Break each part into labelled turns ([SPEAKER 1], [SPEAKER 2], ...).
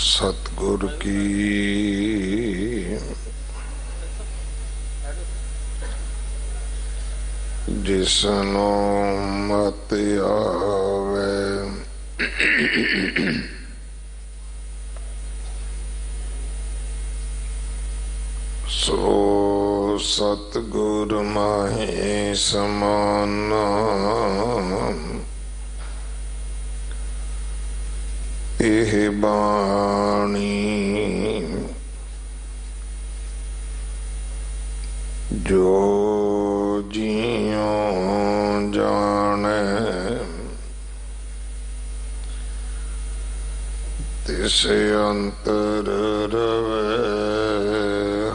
[SPEAKER 1] सतगुर की जिसनो मत आवे सो सतगुर माहे समाना एह बाणी जो जियों जाने तिस अंतर रवे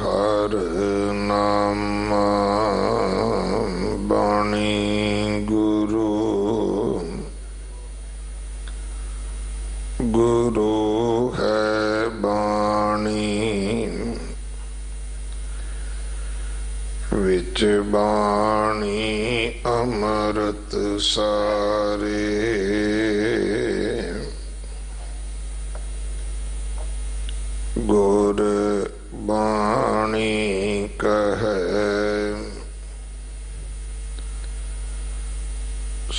[SPEAKER 1] हर नामा बाणी गुरु गुरु है बाणी विच बाणी अमृत सारे गुर बाणी कहे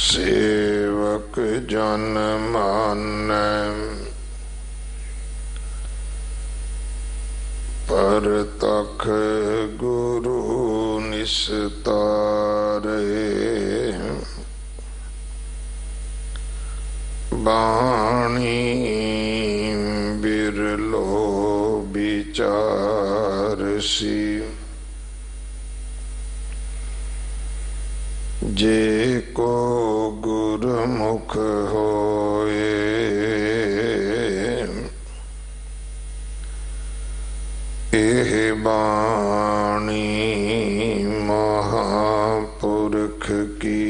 [SPEAKER 1] सेवक जन मानै परतख गुरु निस्तारे बाणी बिरलो विचारसी जे को गुरमुख होए एह बाणी महापुरख की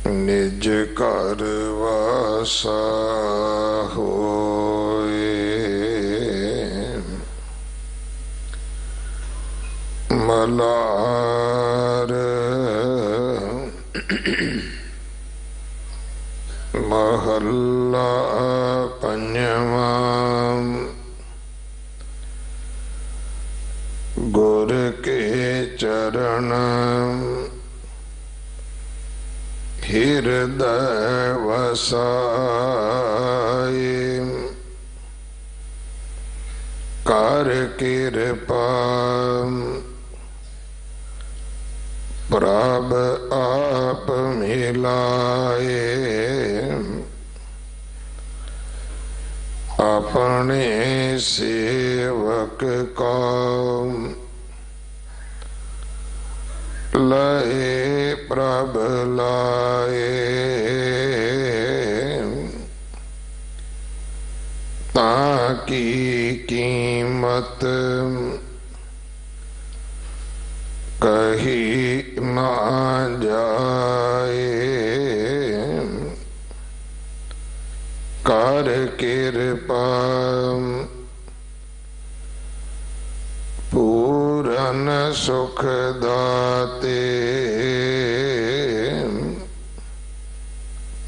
[SPEAKER 1] निज घर वासा होए मलार महल्ला पंजवा गुर के चरण हृदय वसाए कर कृपा प्रभ आप मिलाए अपने सेवक को लए प्रभ लाए ताकि कीमत कही ना जाए कर कृपा पूरन सुख दाते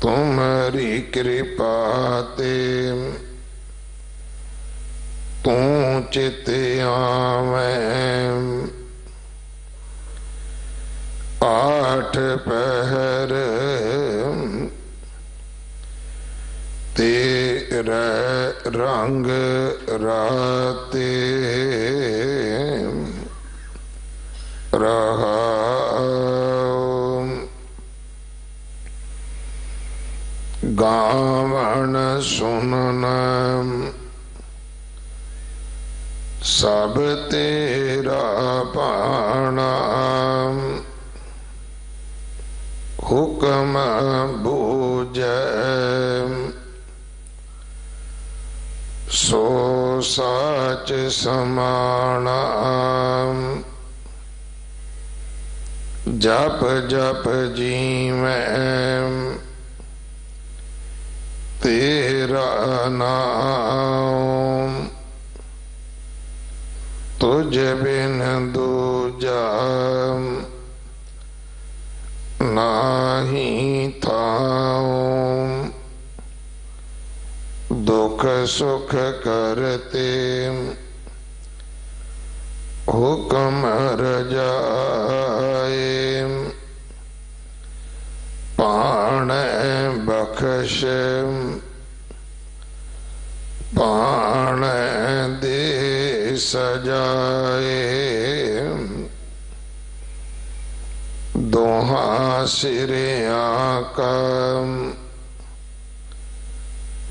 [SPEAKER 1] तुम्हारी कृपा ते तू चित आवे आठ पहर तेरे रंग राते रहा गावण सुनना सब तेरा पाना हुक्म बूझे सो साच समाना जप जप जीवै तेरा नाम तुझ बिन दूजा नाही थाऊं सुख करते हुक्म रजाए पाण बख्श पाण दे सजाए दोहा सिरिया का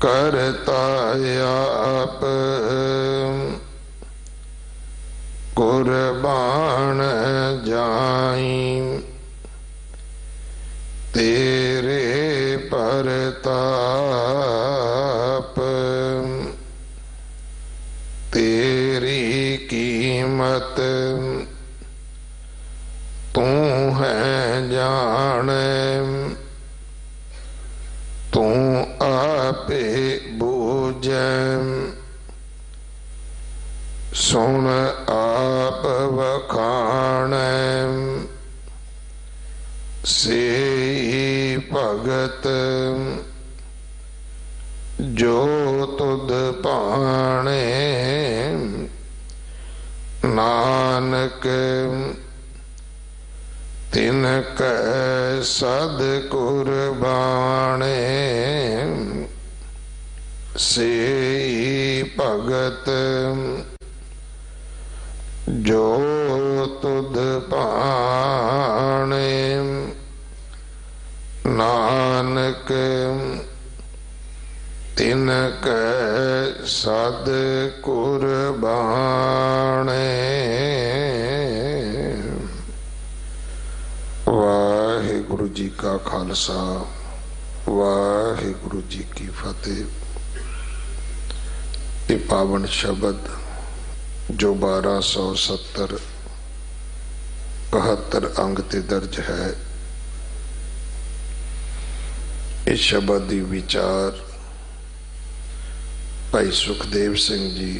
[SPEAKER 1] करता आप कुर्बान जाई तेरे परताप तेरी कीमत तू है जाने तू आपे बूझे सुन आप वखाणे से भगत जो तुद पाणे नानक तिनक सद कुर्बाने से भगत जो तुद पाणे नानक तिनक सद कुर्बाने। वाहिगुरु जी का खालसा वाहिगुरु जी की फतेह। ये पावन शब्द जो 1270 71 अंग ते दर्ज है, इस शब्द की विचार भाई सुखदेव सिंह जी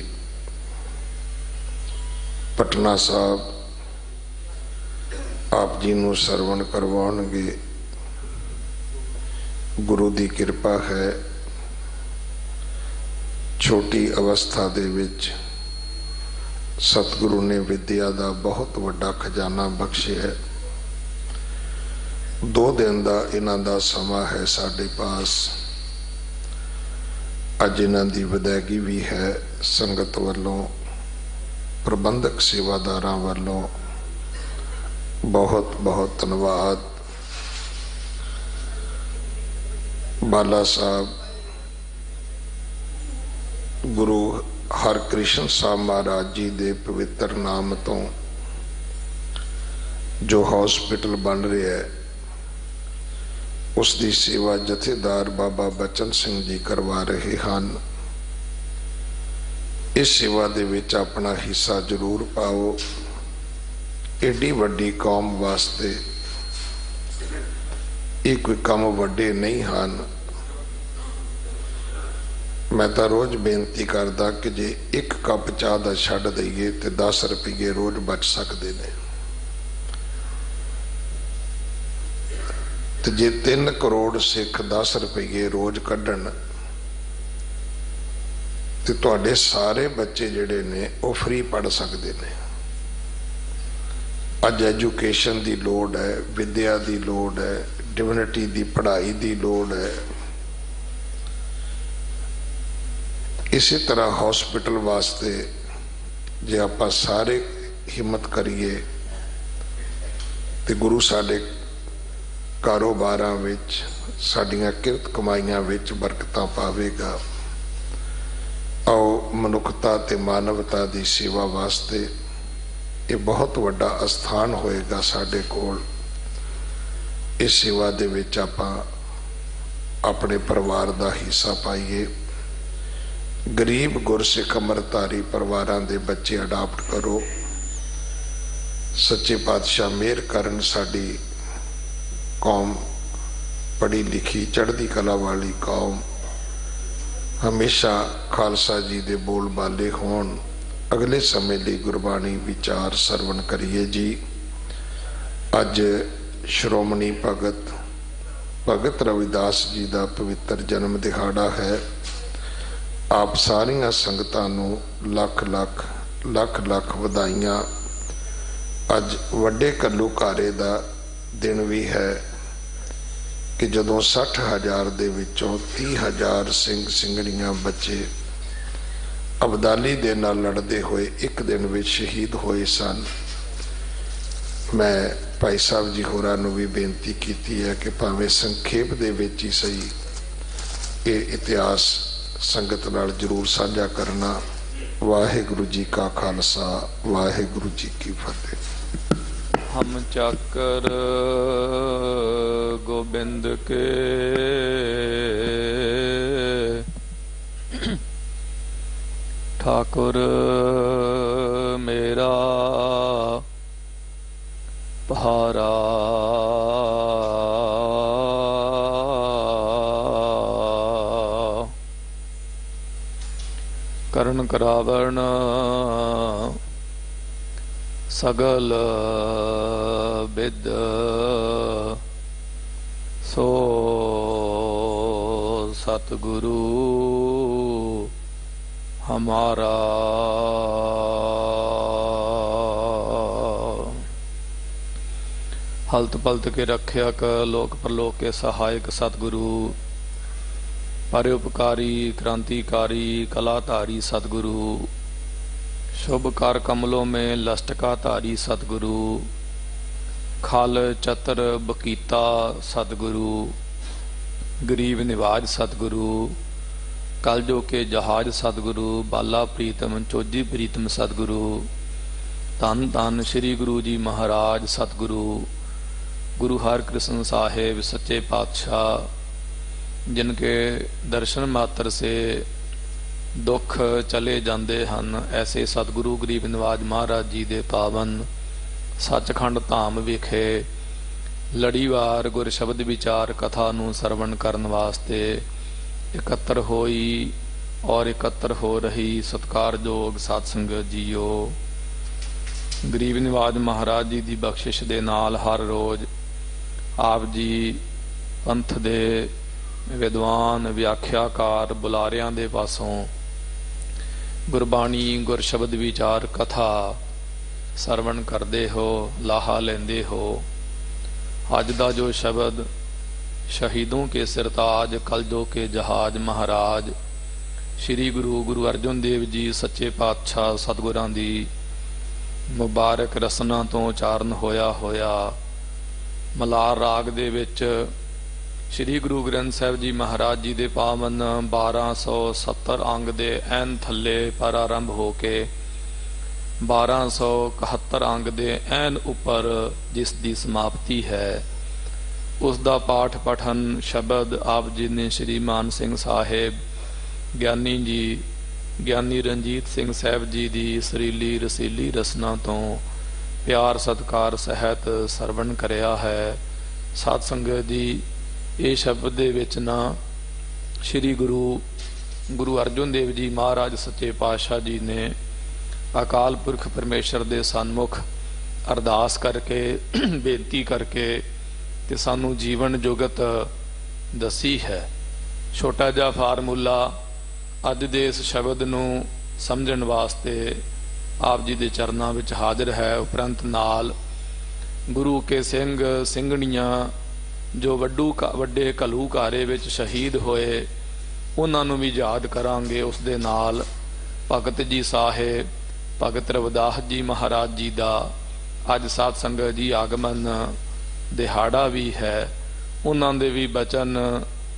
[SPEAKER 1] पटना साहब आप जी नूं सरवण करवाउणगे। गुरु की कृपा है, छोटी अवस्था दे विच सतगुरु ने विद्या का बहुत वड्डा खजाना बख्शिया है। 2 दिन का इन्हां दा समा है साडे पास। अज इन्हां दी विदायगी भी है संगत वालों, प्रबंधक सेवादारां वालों बहुत बहुत धन्यवाद। बाला साहब गुरु हरकृष्ण साहब महाराज जी दे पवित्र नाम तो जो हॉस्पिटल बन रहा है उसकी सेवा जथेदार बाबा बचन सिंह जी करवा रहे हैं। इस सेवा दे विच अपना हिस्सा जरूर पाओ। एडी वड्डी कौम वास्ते ये कोई काम वड्डे नहीं हैं। मैं तो रोज बेनती करदा कि जे 1 कप चाह का छड्ड दईए तो 10 रुपये रोज बच सकते हैं। तो जे 3 करोड़ सिख 10 रुपये रोज कढ़न तो तुहाडे सारे बच्चे जिहड़े ने वो फ्री पढ़ सकते हैं। अज एजुकेशन की लोड़ है, विद्या की लोड़ है, डिविनिटी की पढ़ाई की लोड़ है। इसी तरह हॉस्पिटल वास्ते जे आपां सारे हिम्मत करिए तो गुरु साडे कारोबारां विच साडियां किरत कमाइयां विच बरकतां पावेगा। आओ मनुखता ते मानवता की सेवा वास्ते ये बहुत वड्डा अस्थान होएगा साडे कोल। इस सेवा दे विच आपां अपने परिवार का हिस्सा पाइए। गरीब गुरसिख अमरधारी परिवारां दे बच्चे अडाप्ट करो। सच्चे पातशाह मेहर करन साडी कौम पढ़ी लिखी चढ़ती कला वाली कौम हमेशा खालसा जी दे बोल बाले होण। अगले समय लिए गुरबाणी विचार सरवण करिए जी। अज श्रोमणी भगत रविदास जी का पवित्र जन्म दिहाड़ा है। ਆਪ ਸਾਰੀਆਂ ਸੰਗਤਾਂ ਨੂੰ ਲੱਖ ਲੱਖ ਲੱਖ ਲੱਖ ਵਧਾਈਆਂ। ਅੱਜ ਵੱਡੇ ਘੱਲੂਘਾਰੇ ਦਾ ਦਿਨ ਵੀ ਹੈ ਕਿ ਜਦੋਂ 60,000 ਦੇ ਵਿੱਚੋਂ 30,000 ਸਿੰਘ ਸਿੰਘਣੀਆਂ ਬੱਚੇ ਅਬਦਾਲੀ ਦੇ ਨਾਲ ਲੜਦੇ ਹੋਏ ਇੱਕ ਦਿਨ ਵਿੱਚ ਸ਼ਹੀਦ ਹੋਏ ਸਨ। ਮੈਂ ਭਾਈ ਸਾਹਿਬ ਜੀ ਹੋਰਾਂ ਨੂੰ ਵੀ ਬੇਨਤੀ ਕੀਤੀ ਹੈ ਕਿ ਭਾਵੇਂ ਸੰਖੇਪ ਦੇ ਵਿੱਚ ਹੀ ਸਹੀ ਇਹ ਇਤਿਹਾਸ ਸੰਗਤ ਨਾਲ ਜ਼ਰੂਰ ਸਾਂਝਾ ਕਰਨਾ। ਵਾਹਿਗੁਰੂ ਜੀ ਕਾ ਖਾਲਸਾ, ਵਾਹਿਗੁਰੂ ਜੀ ਕੀ ਫਤਿਹ।
[SPEAKER 2] हम चाकर गोबिंद के ठाकुर मेरा पहारा, करण करावण सगल बिद सो सतगुरु हमारा। हलत पलत के रक्षक, लोक परलोक के सहायक सतगुरु, परोपकारी क्रांतिकारी कलाधारी सतगुरु, शुभ कर कमलों में लष्टका धारी सतगुरु, खल चतर बकीता सतगुरु, गरीब निवाज सतगुरु, कलजो के जहाज सतगुरु, बाला प्रीतम चोजी प्रीतम सतगुरु, धन धन श्री गुरु जी महाराज सतगुरु, गुरु हरकृष्ण साहेब सच्चे पातशाह, जिनके दर्शन मात्र से दुख चले जाते हैं, ऐसे सतगुरु गरीब निवाज महाराज जी दे पावन सचखंड धाम विखे लड़ीवार गुर शब्द विचार कथा नूं सरवण करन वास्ते इकत्तर होई और इकत्तर हो रही सत्कारयोग सत्संग जीओ। गरीब निवाज महाराज जी की बख्शिश दे नाल हर रोज आप जी पंथ दे विद्वान व्याख्याकार बुलारियां दे पासों गुरबाणी गुर शब्द विचार कथा सरवण करते हो, लाहा लेंदे हो। अज दा जो शब्द शहीदों के सिरताज कलजो के जहाज महाराज श्री गुरु अर्जुन देव जी सच्चे पातशाह सतगुरां दी मुबारक रसना तो उचारण होया होया मलार राग दे विच श्री गुरु ग्रंथ साहिब जी महाराज जी दे पावन 1270 अंग दे ऐन थल्ले पर आरंभ हो के 1271 अंग दे ऐन उपर जिस दी समाप्ति है, उसका पाठ पठन शब्द आप जी ने श्री मान सिंह साहेब ज्ञानी जी ज्ञानी रंजीत सिंह साहब जी की सरीली रसीली रसना तो प्यार सत्कार सहित सरवण करया है। साध संगत जी, ये शब्द दे विच ना श्री गुरु अर्जुन देव जी महाराज सच्चे पातशाह जी ने अकाल पुरख परमेश्वर दे सन्मुख अरदास करके बेनती करके ते सानू जीवन जुगत दसी है। छोटा जिहा फार्मूला अज दे इस शब्द नू समझण वास्ते आप जी दे चरनां विच हाजिर है। उपरंत नाल गुरु के सिंह ਸਿੰਘਣੀਆਂ जो वड्डे घलूघारे विच शहीद होए उन्हां नूं भी याद करांगे। उस दे नाल भगत जी साहेब भगत रविदास जी महाराज जी दा अज साध संगत जी आगमन दिहाड़ा भी है। उन्हां दे भी बचन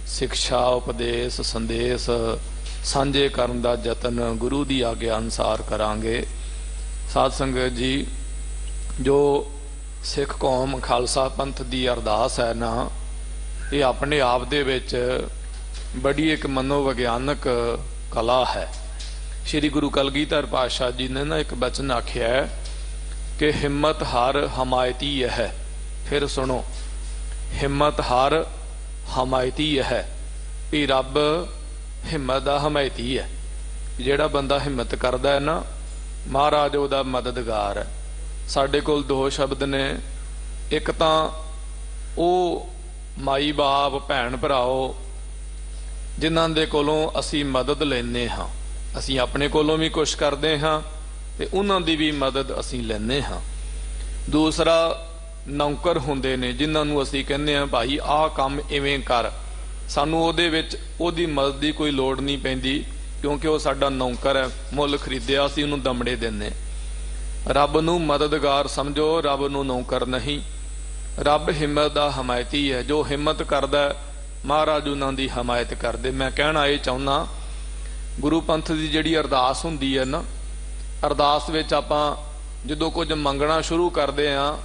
[SPEAKER 2] शिक्षा उपदेश संदेश सांझे करन दा यतन गुरु दी आग्या अनुसार करांगे। साध संगत जी, जो सिख कौम खालसा पंथ की अरदास है ना, ये अपने आप दे विच बड़ी एक मनोविग्यानक कला है। श्री गुरु कलगीधर पातशाह जी ने ना एक बचन आख्या है कि हिम्मत हार हमायती है। फिर सुनो, हिम्मत हार हमायती है भी रब हिम्मत का हमायती है। जिहड़ा बंदा हिम्मत करदा है ना, महाराज उहदा मददगार है। साडे कोल दो शब्द ने, एक तां ओ माई बाप भैन भराओ ਜਿਨ੍ਹਾਂ ਦੇ ਕੋਲੋਂ ਅਸੀਂ ਮਦਦ ਲੈਂਦੇ ਹਾਂ। ਅਸੀਂ ਆਪਣੇ ਕੋਲੋਂ ਵੀ ਕੁਛ ਕਰਦੇ ਹਾਂ ਤੇ ਉਹਨਾਂ ਦੀ ਵੀ ਮਦਦ ਅਸੀਂ ਲੈਂਦੇ ਹਾਂ। ਦੂਸਰਾ ਨੌਕਰ ਹੁੰਦੇ ਨੇ ਜਿਨ੍ਹਾਂ ਨੂੰ ਅਸੀਂ ਕਹਿੰਦੇ ਹਾਂ ਭਾਈ ਆਹ ਕੰਮ ਇਵੇਂ ਕਰ, ਸਾਨੂੰ ਉਹਦੇ ਵਿੱਚ ਉਹਦੀ ਮਦਦ ਦੀ ਕੋਈ ਲੋੜ ਨਹੀਂ ਪੈਂਦੀ ਕਿਉਂਕਿ ਉਹ ਸਾਡਾ ਨੌਕਰ ਹੈ, ਮੁੱਲ ਖਰੀਦਿਆ ਅਸੀਂ ਉਹਨੂੰ ਦਮੜੇ ਦਿੰਦੇ। ਰੱਬ ਨੂੰ ਮਦਦਗਾਰ ਸਮਝੋ, ਰੱਬ ਨੂੰ ਨੌਕਰ ਨਹੀਂ। ਰੱਬ ਹਿੰਮਤ ਦਾ ਹਮਾਇਤੀ ਹੈ, ਜੋ ਹਿੰਮਤ ਕਰਦਾ ਮਹਾਰਾਜ ਉਹਨਾਂ ਦੀ ਹਮਾਇਤ ਕਰਦੇ। ਮੈਂ ਕਹਿਣਾ ਇਹ ਚਾਹੁੰਦਾ, ਗੁਰੂ ਪੰਥ ਦੀ ਜਿਹੜੀ ਅਰਦਾਸ ਹੁੰਦੀ ਹੈ ਨਾ, ਅਰਦਾਸ ਵਿੱਚ ਆਪਾਂ ਜਦੋਂ ਕੁਝ ਮੰਗਣਾ ਸ਼ੁਰੂ ਕਰਦੇ ਹਾਂ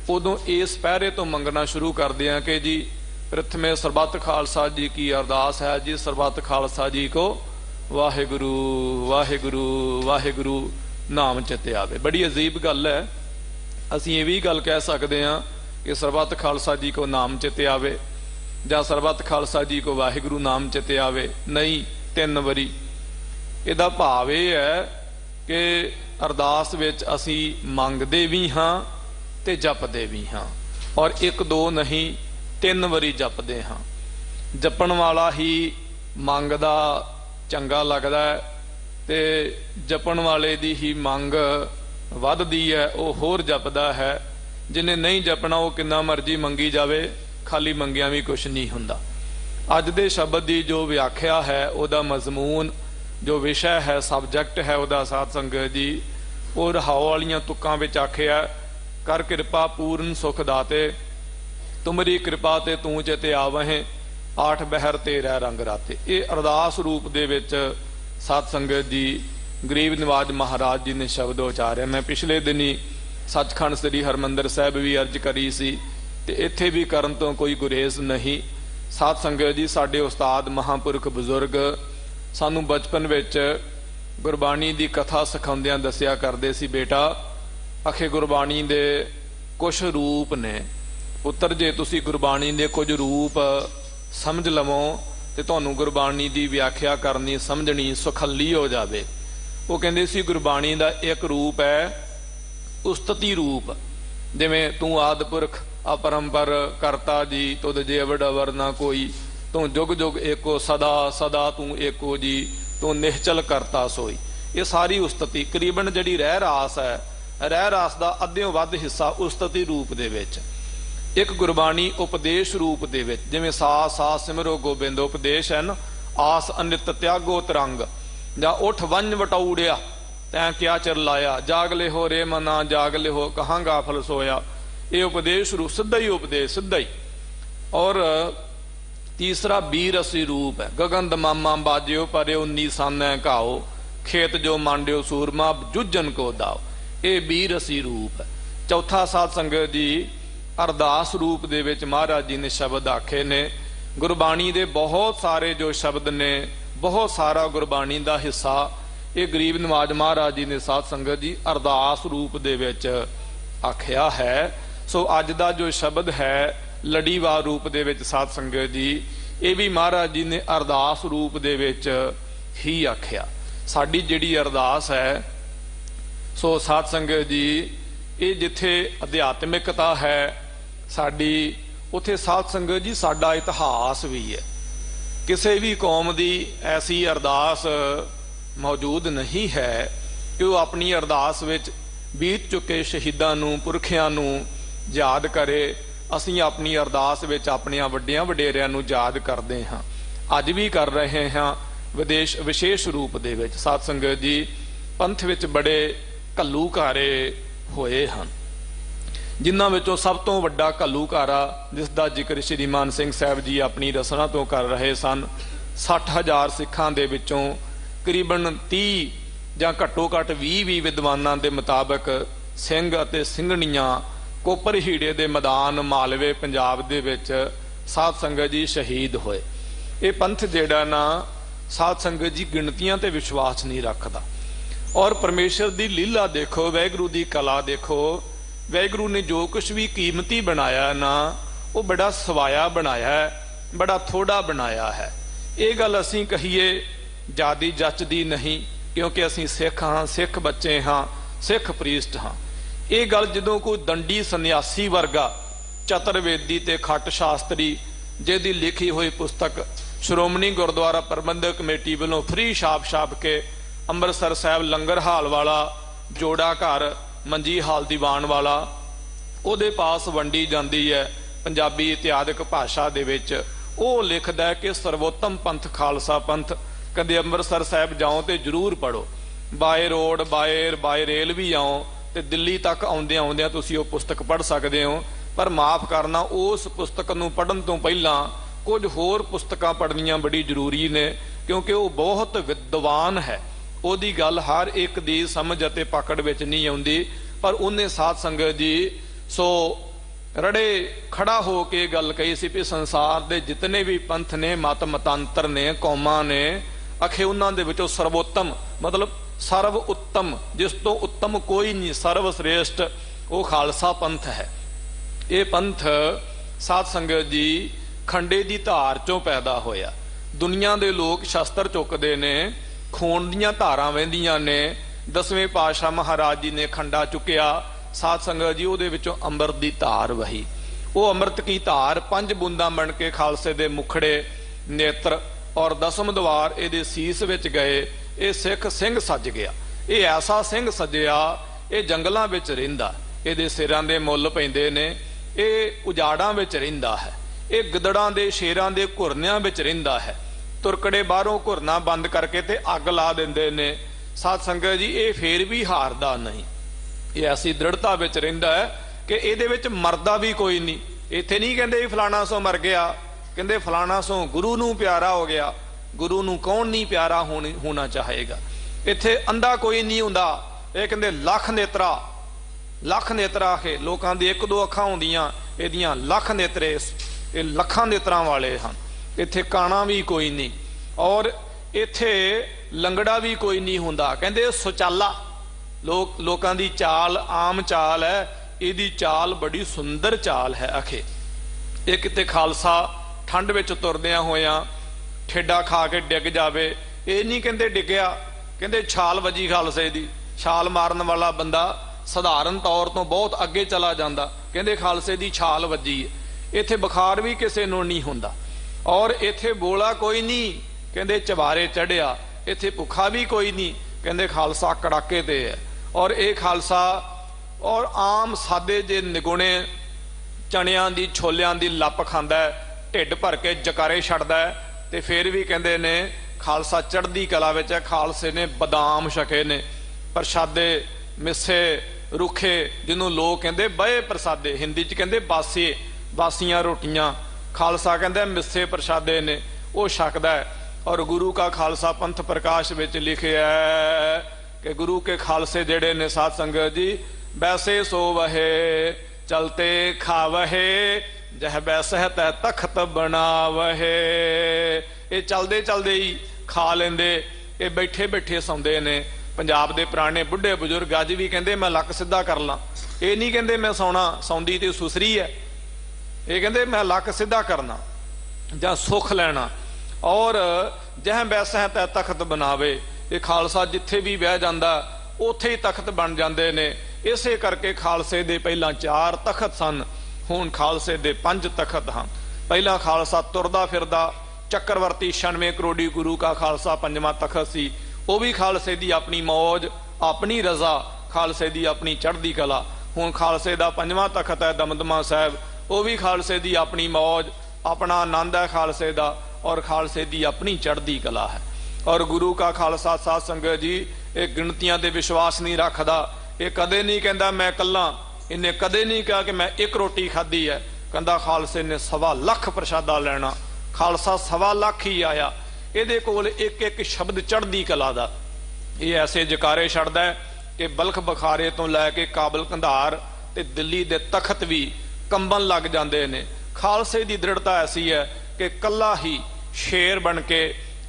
[SPEAKER 2] ਉਦੋਂ ਇਸ ਪਹਿਰੇ ਤੋਂ ਮੰਗਣਾ ਸ਼ੁਰੂ ਕਰਦੇ ਹਾਂ ਕਿ ਜੀ ਪ੍ਰਥਮੇ ਸਰਬੱਤ ਖਾਲਸਾ ਜੀ ਕੀ ਅਰਦਾਸ ਹੈ ਜੀ, ਸਰਬੱਤ ਖਾਲਸਾ ਜੀ ਕੋ ਵਾਹਿਗੁਰੂ ਵਾਹਿਗੁਰੂ ਵਾਹਿਗੁਰੂ ਨਾਮ ਚਿੱਤੇ ਆਵੇ। ਬੜੀ ਅਜੀਬ ਗੱਲ ਹੈ, ਅਸੀਂ ਇਹ ਵੀ ਗੱਲ ਕਹਿ ਸਕਦੇ ਹਾਂ ਕਿ ਸਰਬੱਤ ਖਾਲਸਾ ਜੀ ਕੋ ਨਾਮ ਚਿੱਤੇ ਆਵੇ ਜਾਂ ਸਰਬੱਤ ਖਾਲਸਾ ਜੀ ਕੋ ਵਾਹਿਗੁਰੂ ਨਾਮ ਚਿੱਤੇ ਆਵੇ, ਨਹੀਂ 3 ਵਾਰੀ। ਇਹਦਾ ਭਾਵ ਇਹ ਹੈ ਕਿ ਅਰਦਾਸ ਵਿੱਚ ਅਸੀਂ ਮੰਗਦੇ ਵੀ ਹਾਂ ਤੇ ਜਪਦੇ ਵੀ ਹਾਂ, ਔਰ 1-2 ਨਹੀਂ 3 ਵਾਰੀ ਜਪਦੇ ਹਾਂ। ਜਪਣ ਵਾਲਾ ਹੀ ਮੰਗਦਾ ਚੰਗਾ ਲੱਗਦਾ ਹੈ ਤੇ ਜਪਣ ਵਾਲੇ ਦੀ ਹੀ ਮੰਗ ਵੱਧਦੀ ਹੈ, ਉਹ ਹੋਰ ਜਪਦਾ ਹੈ। ਜਿਹਨੇ ਨਹੀਂ ਜਪਣਾ ਉਹ ਕਿੰਨਾ ਮਰਜ਼ੀ ਮੰਗੀ ਜਾਵੇ, ਖਾਲੀ ਮੰਗਿਆ ਵੀ ਕੁਛ ਨਹੀਂ ਹੁੰਦਾ। ਅੱਜ ਦੇ ਸ਼ਬਦ ਦੀ ਜੋ ਵਿਆਖਿਆ ਹੈ, ਉਹਦਾ ਮਜ਼ਮੂਨ ਜੋ ਵਿਸ਼ਾ ਹੈ, ਸਬਜੈਕਟ ਹੈ ਉਹਦਾ, ਸਾਧ ਸੰਗਤ ਜੀ, ਉਹ ਰਹਾਉ ਵਾਲੀਆਂ ਤੁਕਾਂ ਵਿੱਚ ਆਖਿਆ, ਕਰ ਕਿਰਪਾ ਪੂਰਨ ਸੁਖ ਦਾਤੇ, ਤੁਮਰੀ ਕਿਰਪਾ ਤੇ ਤੂੰ ਚਿਤੇ ਆਵਹਿ, 8 ਬਹਿਰ ਤੇਰਾ ਰੰਗ ਰਾਤੇ। ਇਹ ਅਰਦਾਸ ਰੂਪ ਦੇ ਵਿੱਚ ਸਾਧ ਸੰਗਤ ਜੀ ਗਰੀਬ ਨਿਵਾਜ ਮਹਾਰਾਜ ਜੀ ਨੇ ਸ਼ਬਦ ਉਚਾਰਿਆ। ਮੈਂ ਪਿਛਲੇ ਦਿਨੀ ਸੱਚਖੰਡ ਸ੍ਰੀ ਹਰਮੰਦਰ ਸਾਹਿਬ ਵੀ ਅਰਜ ਕਰੀ ਸੀ ਤੇ ਇੱਥੇ ਵੀ ਕਰਨ ਤੋਂ ਕੋਈ ਗੁਰੇਜ਼ ਨਹੀਂ। ਸਾਧ ਸੰਗਤ ਜੀ, ਸਾਡੇ ਉਸਤਾਦ ਮਹਾਂਪੁਰਖ ਬਜ਼ੁਰਗ ਸਾਨੂੰ ਬਚਪਨ ਵਿੱਚ ਗੁਰਬਾਣੀ ਦੀ ਕਥਾ ਸਿਖਾਉਂਦਿਆਂ ਦੱਸਿਆ ਕਰਦੇ ਸੀ, ਬੇਟਾ ਅਖੇ ਗੁਰਬਾਣੀ ਦੇ ਕੁਝ ਰੂਪ ਨੇ ਪੁੱਤਰ, ਜੇ ਤੁਸੀਂ ਗੁਰਬਾਣੀ ਦੇ ਕੁਝ ਰੂਪ ਸਮਝ ਲਵੋ ਤੇ ਤੁਹਾਨੂੰ ਗੁਰਬਾਣੀ ਦੀ ਵਿਆਖਿਆ ਕਰਨੀ ਸਮਝਣੀ ਸੁਖੱਲੀ ਹੋ ਜਾਵੇ। ਉਹ ਕਹਿੰਦੇ ਸੀ ਗੁਰਬਾਣੀ ਦਾ ਇੱਕ ਰੂਪ ਹੈ ਉਸਤਤੀ ਰੂਪ, ਜਿਵੇਂ ਤੂੰ ਆਦਿ-ਪੁਰਖ ਅਪਰੰਪਰ ਕਰਤਾ ਜੀ, ਤੁਧ ਜੇ ਅਵਡ ਅਵਰ ਨਾ ਕੋਈ, ਤੂੰ ਜੁਗ ਜੁਗ ਏਕੋ ਸਦਾ ਸਦਾ ਤੂੰ ਏਕੋ ਜੀ, ਤੂੰ ਨਿਹਚਲ ਕਰਤਾ ਸੋਈ। ਇਹ ਸਾਰੀ ਉਸਤਤੀ ਕਰੀਬਨ ਜਿਹੜੀ ਰਹਿ ਰਾਸ ਹੈ, ਰਹਿ ਰਾਸ ਦਾ ਅੱਧਿਓਂ ਵੱਧ ਹਿੱਸਾ ਉਸਤਤੀ ਰੂਪ ਦੇ ਵਿੱਚ। ਇੱਕ ਗੁਰਬਾਣੀ ਉਪਦੇਸ਼ ਰੂਪ ਦੇ ਵਿੱਚ, ਜਿਵੇਂ ਸਾ ਸਾ ਸਿਮਰੋ ਗੋਬਿੰਦ ਉਪਦੇਸ਼ ਹੈ ਨਾ, ਆਸ ਅਨਿਤ ਤਿਆਗੋ ਤਰੰਗ, ਜਾਂ ਉਠ ਵੰਜ ਵਟਾਉੜਿਆ ਤੈਂ ਕਿਆ ਚਿਰ ਲਾਇਆ, ਜਾਗ ਲਿਹੋ ਰੇ ਮਨਾ ਜਾਗ ਲਿਹੋ ਕਹਾਂਗਾ ਫਲ ਸੋਇਆ। ਇਹ ਉਪਦੇਸ਼ ਰੂਪ, ਸਿੱਧਾ ਹੀ ਉਪਦੇਸ਼, ਸਿੱਧਾ ਹੀ। ਔਰ ਤੀਸਰਾ ਬੀਰ ਅਸੀ ਰੂਪ ਹੈ, ਗਗਨ ਦਮਾਮਾ ਬਾਜਿਓ ਪਰਿਓ ਨੀਸਾਨੈ ਘਾਓ, ਖੇਤ ਜੋ ਮਾਂਡਿਓ ਸੂਰਮਾ ਜੁੱਜਨ ਕੋ ਦਾਓ। ਇਹ ਬੀਰ ਅਸੀ ਰੂਪ ਹੈ। ਚੌਥਾ ਸਾਧ ਸੰਗਤ ਜੀ ਅਰਦਾਸ ਰੂਪ ਦੇ ਵਿੱਚ ਮਹਾਰਾਜ ਜੀ ਨੇ ਸ਼ਬਦ ਆਖੇ ਨੇ। ਗੁਰਬਾਣੀ ਦੇ ਬਹੁਤ ਸਾਰੇ ਜੋ ਸ਼ਬਦ ਨੇ, ਬਹੁਤ ਸਾਰਾ ਗੁਰਬਾਣੀ ਦਾ ਹਿੱਸਾ ਇਹ ਗਰੀਬ ਨਿਵਾਜ ਮਹਾਰਾਜ ਜੀ ਨੇ ਸਾਧ ਸੰਗਤ ਜੀ ਅਰਦਾਸ ਰੂਪ ਦੇ ਵਿੱਚ ਆਖਿਆ ਹੈ। ਸੋ ਅੱਜ ਦਾ ਜੋ ਸ਼ਬਦ ਹੈ ਲੜੀਵਾਰ ਰੂਪ ਦੇ ਵਿੱਚ ਸਾਧ ਸੰਗਤ ਜੀ, ਇਹ ਵੀ ਮਹਾਰਾਜ ਜੀ ਨੇ ਅਰਦਾਸ ਰੂਪ ਦੇ ਵਿੱਚ ਹੀ ਆਖਿਆ। ਸਾਡੀ ਜਿਹੜੀ ਅਰਦਾਸ ਹੈ, ਸੋ ਸਾਧ ਸੰਗਤ ਜੀ, ਇਹ ਜਿੱਥੇ ਅਧਿਆਤਮਿਕਤਾ ਹੈ ਸਾਡੀ, ਉੱਥੇ ਸਾਧ ਸੰਗਤ ਜੀ ਸਾਡਾ ਇਤਿਹਾਸ ਵੀ ਹੈ। ਕਿਸੇ ਵੀ ਕੌਮ ਦੀ ਐਸੀ ਅਰਦਾਸ ਮੌਜੂਦ ਨਹੀਂ ਹੈ ਕਿ ਉਹ ਆਪਣੀ ਅਰਦਾਸ ਵਿੱਚ ਬੀਤ ਚੁੱਕੇ ਸ਼ਹੀਦਾਂ ਨੂੰ, ਪੁਰਖਿਆਂ ਨੂੰ ਯਾਦ ਕਰੇ। ਅਸੀਂ ਆਪਣੀ ਅਰਦਾਸ ਵਿੱਚ ਆਪਣਿਆਂ ਵੱਡਿਆਂ ਵਡੇਰਿਆਂ ਨੂੰ ਯਾਦ ਕਰਦੇ ਹਾਂ, ਅੱਜ ਵੀ ਕਰ ਰਹੇ ਹਾਂ ਵਿਸ਼ੇਸ਼ ਰੂਪ ਦੇ ਵਿੱਚ। ਸਾਧ ਸੰਗਤ ਜੀ ਪੰਥ ਵਿੱਚ ਬੜੇ ਘੱਲੂਘਾਰੇ ਹੋਏ ਹਨ, ਜਿਨ੍ਹਾਂ ਵਿੱਚੋਂ ਸਭ ਤੋਂ ਵੱਡਾ ਘੱਲੂਘਾਰਾ, ਜਿਸ ਦਾ ਜ਼ਿਕਰ ਸ਼੍ਰੀ ਮਾਨ ਸਿੰਘ ਸਾਹਿਬ ਜੀ ਆਪਣੀ ਰਸਨਾ ਤੋਂ ਕਰ ਰਹੇ ਸਨ, 60,000 ਸਿੱਖਾਂ ਦੇ ਵਿੱਚੋਂ ਕਰੀਬਨ 30 ਜਾਂ ਘੱਟੋ ਘੱਟ 20 ਵਿਦਵਾਨਾਂ ਦੇ ਮੁਤਾਬਕ ਸਿੰਘ ਅਤੇ ਸਿੰਘਣੀਆਂ ਕੋਪਰ ਹੀੜੇ ਦੇ ਮੈਦਾਨ ਮਾਲਵੇ ਪੰਜਾਬ ਦੇ ਵਿੱਚ ਸਾਧ ਸੰਗਤ ਜੀ ਸ਼ਹੀਦ ਹੋਏ। ਇਹ ਪੰਥ ਜਿਹੜਾ ਨਾ ਸਾਧ ਸੰਗਤ ਜੀ ਗਿਣਤੀਆਂ ਤੇ ਵਿਸ਼ਵਾਸ ਨਹੀਂ ਰੱਖਦਾ। ਔਰ ਪਰਮੇਸ਼ਰ ਦੀ ਲੀਲਾ ਦੇਖੋ, ਵਾਹਿਗੁਰੂ ਦੀ ਕਲਾ ਦੇਖੋ। ਵਾਹਿਗੁਰੂ ਨੇ ਜੋ ਕੁਝ ਵੀ ਕੀਮਤੀ ਬਣਾਇਆ ਨਾ, ਉਹ ਬੜਾ ਸਵਾਇਆ ਬਣਾਇਆ ਹੈ, ਬੜਾ ਥੋੜਾ ਬਣਾਇਆ ਹੈ। ਇਹ ਗੱਲ ਅਸੀਂ ਕਹੀਏ ਜਿਆਦੀ ਜੱਚਦੀ ਨਹੀਂ, ਕਿਉਂਕਿ ਅਸੀਂ ਸਿੱਖ ਹਾਂ, ਸਿੱਖ ਬੱਚੇ ਹਾਂ, ਸਿੱਖ ਪ੍ਰੀਸਟ ਹਾਂ। ਇਹ ਗੱਲ ਜਦੋਂ ਕੋਈ ਦੰਡੀ ਸੰਨਿਆਸੀ ਵਰਗਾ ਚਤੁਰਵੇਦੀ ਤੇ ਖੱਟ ਸ਼ਾਸਤਰੀ, ਜਿਹਦੀ ਲਿਖੀ ਹੋਈ ਪੁਸਤਕ श्रोमणी गुरुद्वारा प्रबंधक कमेटी वालों फ्री छाप के ਅੰਮ੍ਰਿਤਸਰ ਸਾਹਿਬ लंगर हाल वाला जोड़ा घर मंजी हाल दीवान वाला ਉਹਦੇ पास वंडी जाती है पंजाबी इतिहासक भाषा दे विच। ਉਹ लिखदा है कि सर्वोत्तम पंथ खालसा पंथ। कदे ਅੰਮ੍ਰਿਤਸਰ ਸਾਹਿਬ जाओ तो जरूर पढ़ो, बाय रोड बाय रेल भी आओ तो दिल्ली तक आउंदियां आउंदियां तुसीं ਉਹ पुस्तक पढ़ सकते हो। पर माफ़ करना, उस पुस्तक नूं पढ़न तो पहलां कुछ होर पुस्तकां पढ़नियां बड़ी जरूरी ने, क्योंकि वो बहुत विद्वान है। ਉਹਦੀ ਗੱਲ हर एक दी समझ अते पकड़ विच नहीं आउंदी। पर उन्हें साध संगत जी सो रड़े खड़ा हो के गल कही सी भी संसार दे जितने भी पंथ ने, मत मतांतर ने, कौमां ने, अखे उन्हां दे विचों सर्वोत्तम मतलब सर्व उत्तम, जिस तो उत्तम कोई नहीं, सर्वश्रेष्ठ वो खालसा पंथ है। ये पंथ साध संगत जी खंडे दी धार चों पैदा होया। दुनिया दे लोग शस्त्र चुकते ने, खून दीयां धारां वहिंदियां ने। 10वें पातशाह महाराज जी ने खंडा चुकिया, साध संगत जी उहदे विचों अंमृत दी धार वही। वो अमृत की धार 5 बूंदां बन के खालसे दे मुखड़े, नेत्र और 10वें द्वार इहदे सीस विच गए। ये सिख सिंह सज गया। ये ऐसा सिंह सजिया, ये जंगलां विच रहिंदा, इहदे सिरां दे मुੱਲ पैंदे ने, ये उजाड़ां विच रहिंदा है, ये गिदड़ां दे शेरां दे घुरनियां विच रहिंदा है। तुरकड़े बाहरों घुरना बंद करके ते अग ला दिंदे ने। साध संगत जी ये फिर भी हारदा नहीं, ये ऐसी दृढ़ता विच रहिंदा है कि इहदे विच मरदा भी कोई नहीं। इत्थे नहीं कहंदे फलाना सो मर गया, कहंदे फलाना सो गुरु नूं प्यारा हो गया। गुरु नूं कौन नहीं प्यारा होना चाहेगा। इत्थे अंधा कोई नहीं हुंदा। ये कहंदे लख नेत्रा है, लोकां दी 1-2 अखां हुंदियां, इहदियां लख नेत्रे, ये लखां नेत्रां वाले हैं। इत्थे काना भी कोई नहीं और इत्थे लंगड़ा भी कोई नहीं हुंदा। कहंदे सुचाला लोकां दी चाल आम चाल है, इहदी चाल बड़ी सुंदर चाल है। आखे ये किते खालसा ठंड विच तुरदियां होयां ठेडा खा के डिग जावे, ये नहीं कहंदे डिगया, कहंदे छाल वजी खालसे दी। छाल मारन वाला बंदा सधारण तौर तो बहुत अगे चला जांदा, कहंदे खालसे दी छाल वजी है। इत्थे बुखार भी किसे नूं नहीं हुंदा और इत्थे बोला कोई नहीं, कहंदे चबारे चढ़िया। इत्थे भुखा भी कोई नहीं, कहंदे खालसा कड़ाके ते है। और ये खालसा और आम सादे जे निगुणे चनियां दी छोलियां दी लप खांदा है, ढिड भर के जकारे छड्डदा है, ते फिर भी कहंदे ने खालसा चढ़दी कला विच है। खालसे ने बदाम छके ने, प्रसादे मिस्से रुखे, जिन्हों लोग कहंदे बहे प्रसादे, हिंदी च कहंदे बासियां रोटियां। खालसा कहंदा मिस्से प्रसादे ने, वो छकदा है। और गुरु का खालसा पंथ प्रकाश विच लिखिया है कि गुरु के खालसे जेड़े ने साध संगत जी, बैसे सो वहे चलते खावहे, जह बैसह तह तख्त बनावहे। ये चलदे चलदे ही खा लेंदे, ये बैठे बैठे सौंदे ने। पंजाब दे पुराने बुढ़े बजुर्ग अज भी कहंदे मैं लक सीधा कर ला। ये नहीं कहंदे मैं सौना, सौंदी ते सुसरी है। ये कहंदे मैं लक सीधा करना जां सुख लेना। और जह बैसा तै तख्त बनावे, ये खालसा जिथे भी बह जांदा उत्थे ही तख्त बन जांदे ने। इसे करके खालसे दे पहला 4 तख्त सन, हुण खालसे दे 5 तख्त हैं। पहला खालसा तुरदा फिरदा चक्रवर्ती 96 करोड़ी गुरु का खालसा 5वां तख्त सी। वो भी खालसे दी अपनी मौज, अपनी रजा, खालसे दी अपनी चढ़दी कला। हुण खालसे दा 5वां तख्त है दमदमा साहब, वो भी खालसे दी अपनी मौज, अपना आनंद है खालसे दा, और खालसे दी अपनी चढ़दी कला है। और गुरु का खालसा साध संगत जी एक गिणतियां दे विश्वास नहीं रखदा। ये कदे नहीं कहंदा मैं कल्ला, इन्हें कदे नहीं कहा कि मैं 1 रोटी खाधी है। कहंदा खालसे ने 1.25 लाख प्रसादा लेना। खालसा 1.25 लाख ही आया। ਇਹਦੇ ਕੋਲ एक एक शब्द चढ़दी कला दा। ये ऐसे जकारे छड्डदा है कि बलख बखारे तो लैके काबल कंधार ते दिल्ली दे तख्त भी कंबन लग जाते ने। खालसे की दृढ़ता ऐसी है कि कला ही शेर बन के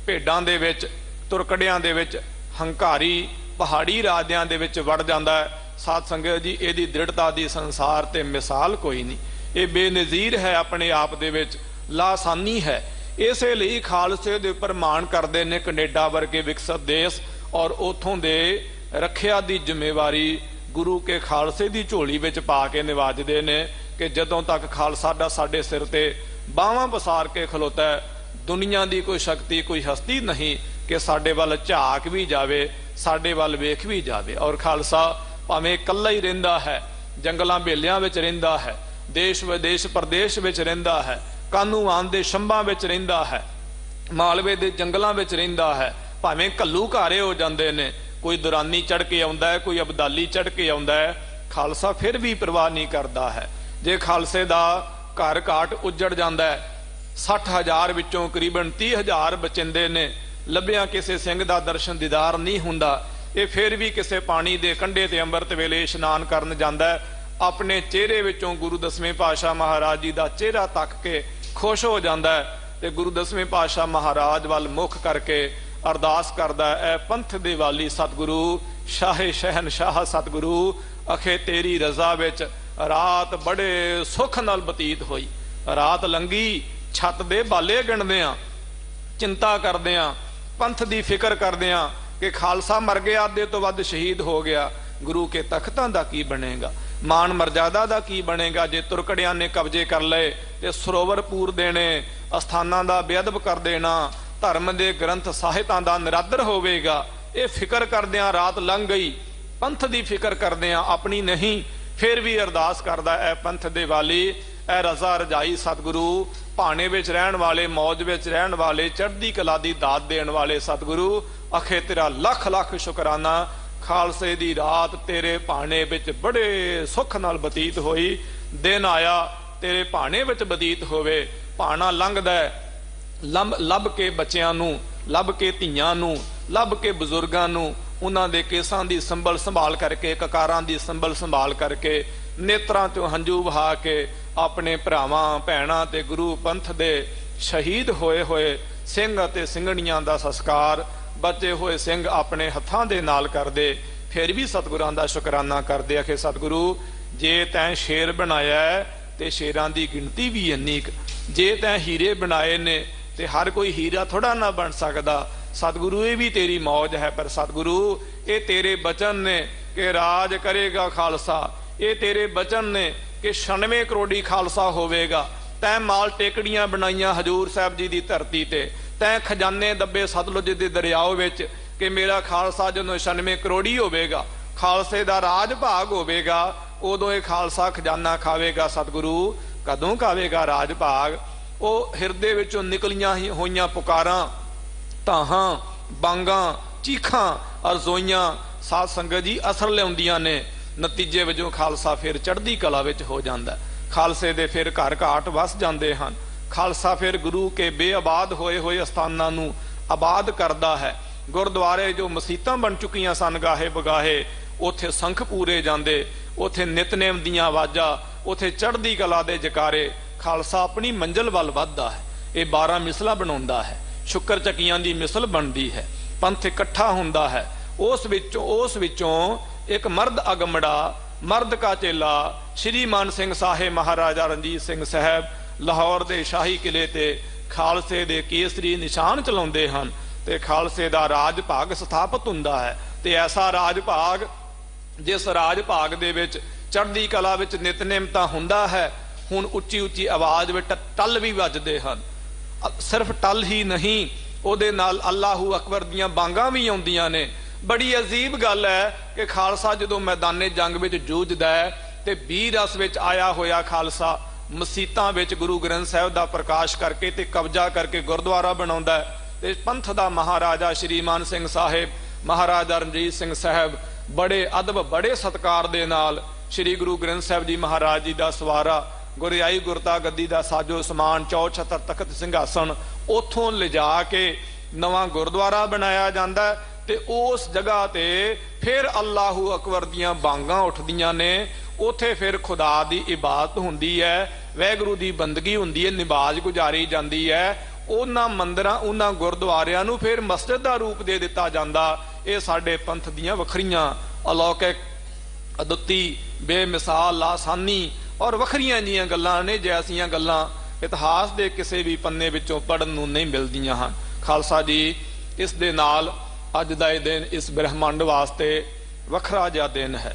[SPEAKER 2] भेडां दे विच, तुरकड़ियां दे विच, हंकारी पहाड़ी राजियां दे विच वड़ जांदा है। साध संगत जी इहदी दृढ़ता दी संसार ते मिसाल कोई नहीं। ये बेनज़ीर है, अपने आप दे विच लासानी है। इसे लिए खालसे दे उपर मान करते ने कनेडा वर्गे विकसित देश, और उथों दे रखिया दी जिम्मेवारी गुरु के खालसे दी झोली विच पा के निवाजदे ने कि जदों तक खालसा दा साडे सिर ते बाहां पसार के खलोता है, दुनिया की कोई शक्ति कोई हस्ती नहीं कि साडे वल झाक भी जावे, साडे वल वेख भी जावे। और खालसा भावें कल्ला ही रहिंदा है, जंगलों बेलियां विच रहिंदा है, देश विदेश प्रदेश विच रहिंदा है, कानूवान दे शंभां विच रहिंदा है, मालवे दे जंगलों विच रहिंदा है, भावें घल्लू घारे हो जाते ने, कोई दुरानी चढ़ के आउंदा है, कोई अबदाली चढ़ के आउंदा है, खालसा फिर भी परवाह नहीं करता है। जे खालसे दा घर घाट उजड़ जाता है, 60,000 विचों करीबन 30,000 बचिंदे ने, लभ्या किसी सिंह दा दर्शन दीदार नहीं हुंदा, ये फिर भी किसी पानी दे कंढे ते अंमृत वेले इशनान करन जांदा है, अपने चेहरे विचों गुरु 10वें पातशाह महाराज जी दा चेहरा तक के खुश हो जाता है, ते गुरु 10वें पातशाह महाराज वल मुख करके अरदास करदा है, ऐ पंथ दे वाली सतगुरु शाहे शहनशाह सतगुरु, अखे तेरी रजा विच रात बड़े सुख नाल बतीत होई। रात लंघी, छत दे बाले गिणदियां, चिंता करदियां, पंथ दी फिक्र करदियां कि खालसा मर गया, अद्धे तो वध शहीद हो गया, गुरु के तख्तां दा की बनेगा, मान मर्यादा दा की बनेगा, जे तुरकड़ियां ने कब्जे कर लए ते सरोवर पूर देने, अस्थानां दा बेअदब कर देना, धर्म दे ग्रंथ साहित्यां दा निरादर होवेगा। ये फिक्र करदियां रात लंघ गई, पंथ दी फिक्र करदियां अपनी नहीं, फिर भी अरदास करदा है, पंथ दे वाली ऐ रजा रजाई सतगुरु, भाने विच रहन वाले, मौज विच रहन वाले, चढ़दी कला दी दात देण वाले सतगुरु, अखे तेरा लख लख शुकराना, खालसे दी रात तेरे भाने विच बड़े सुख नाल बतीत होई, दिन आया तेरे भाने विच बतीत होवे, भाना लंघदा लभ के बच्चियां नूं, लभ के धीआं नूं, लभ के बजुर्गां नूं, उन्हां दे केसां दी संभल संभाल करके, ककारां दी संभल संभाल करके, नेत्रां चों हंझू वहा के अपने भरावां भैणां ते गुरु पंथ दे शहीद होए होए सिंह ते सिंघणियां दा संस्कार बचे हुए सिंह अपने हत्थां दे नाल करदे, फिर भी सतगुरां दा शुकराना करदे, आखे सतगुरु जे तैं शेर बनाया है ते शेरां दी गिणती भी इन्नी, जे तैं हीरे बनाए ने ते हर कोई हीरा थोड़ा ना बन सकदा, सतगुरु ये भी तेरी मौज है, पर सतगुरु ये तेरे बचन ने कि राज करेगा खालसा, ये तेरे बचन ने कि 96 करोड़ी खालसा होवेगा, तैं माल टेकड़ियां बनाइयां हजूर साहब जी की धरती ते, तैं खजाने दबे सतलुज के दरियाओ विच कि मेरा खालसा जदों 96 करोड़ी होवेगा, खालसे दा राज भाग होवेगा, उदों ये खालसा खजाना खावेगा। सतगुरु कदों खावेगा राज भाग? वो हिरदे विचों निकलियां होइयां पुकारां, ताहां, बांगां, चीखां, अरजोइयां साध संगत जी असर लिआउंदियां ने, नतीजे वजों खालसा फिर चढ़दी कला विच हो जांदा, खालसे दे फिर घर घाट वस जांदे हन, खालसा फिर गुरु के बेआबाद होए होए अस्थानां नूं आबाद करदा है, गुरुद्वारे जो मसीतां बन चुकियां सन गाहे बगाहे, उथे संख पूरे जांदे, उथे नितनेम दीआं आवाज़ां, उथे चढ़दी कला दे जकारे, खालसा अपनी मंजिल वल वधदा है। ये 12 मिसलां बनाउंदा है, शुक्र चकियां दी मिसल बनदी है, पंथ इकट्ठा हुंदा है, उस विचों एक मर्द अगमड़ा, मर्द का चेला श्री मान सिंह साहिब महाराजा रणजीत सिंह साहब लाहौर दे शाही किले ते खालसे दे केसरी निशान चलाउंदे हन ते खालसे दा राज भाग स्थापित हुंदा है। ते ऐसा राज भाग जिस राज भाग दे विच चढ़दी कला विच नितनेम तां हुंदा है, हुण उच्ची उच्ची आवाज विच टल भी वजदे हन, सिर्फ टल ही नहीं उहदे नाल अल्लाहू अकबर दीआं बांगां भी आउंदियां ने। बड़ी अजीब गल है कि खालसा जदों मैदाने जंग विच जूझदा है ते 20 रस विच आया होया खालसा मसीतां विच गुरु ग्रंथ साहिब दा प्रकाश करके ते कब्जा करके गुरुद्वारा बनाउंदा है, ते पंथ दा महाराजा श्री मान सिंह साहिब महाराजा रणजीत सिंह साहब बड़े अदब बड़े सत्कार दे नाल श्री गुरु ग्रंथ साहिब जी महाराज जी दा सवारा, गुरियाई गुरता गद्दी दा साजो समान, चौ छतर तखत सिंघासन उथों लिजा के नवां गुरुद्वारा बनाया जांदा है ते उस जगह ते फिर अल्लाहू अकबर दियां बांगां उठदियां ने, उथे फिर खुदा दी इबादत हुंदी है, वैगुरू दी बंदगी हुंदी है, नमाज गुजारी जांदी है, उन्हां मंदिरां उन्हां गुरुद्वारियां नूं फिर मस्जिद दा रूप दे दिता जांदा। ये साडे पंथ दियां वखरियां अलौकिक अदुੱਤੀ बेमिसाल लासानी और वखरियां जिहियां गल्लां ने, जैसियां गल्लां इतिहास दे किसी भी पन्ने विचों पढ़न नूं नहीं मिलदियां हन। खालसा जी इस दे नाल अज दा दिन इस ब्रह्मंड वास्ते वखरा जिहा दिन है,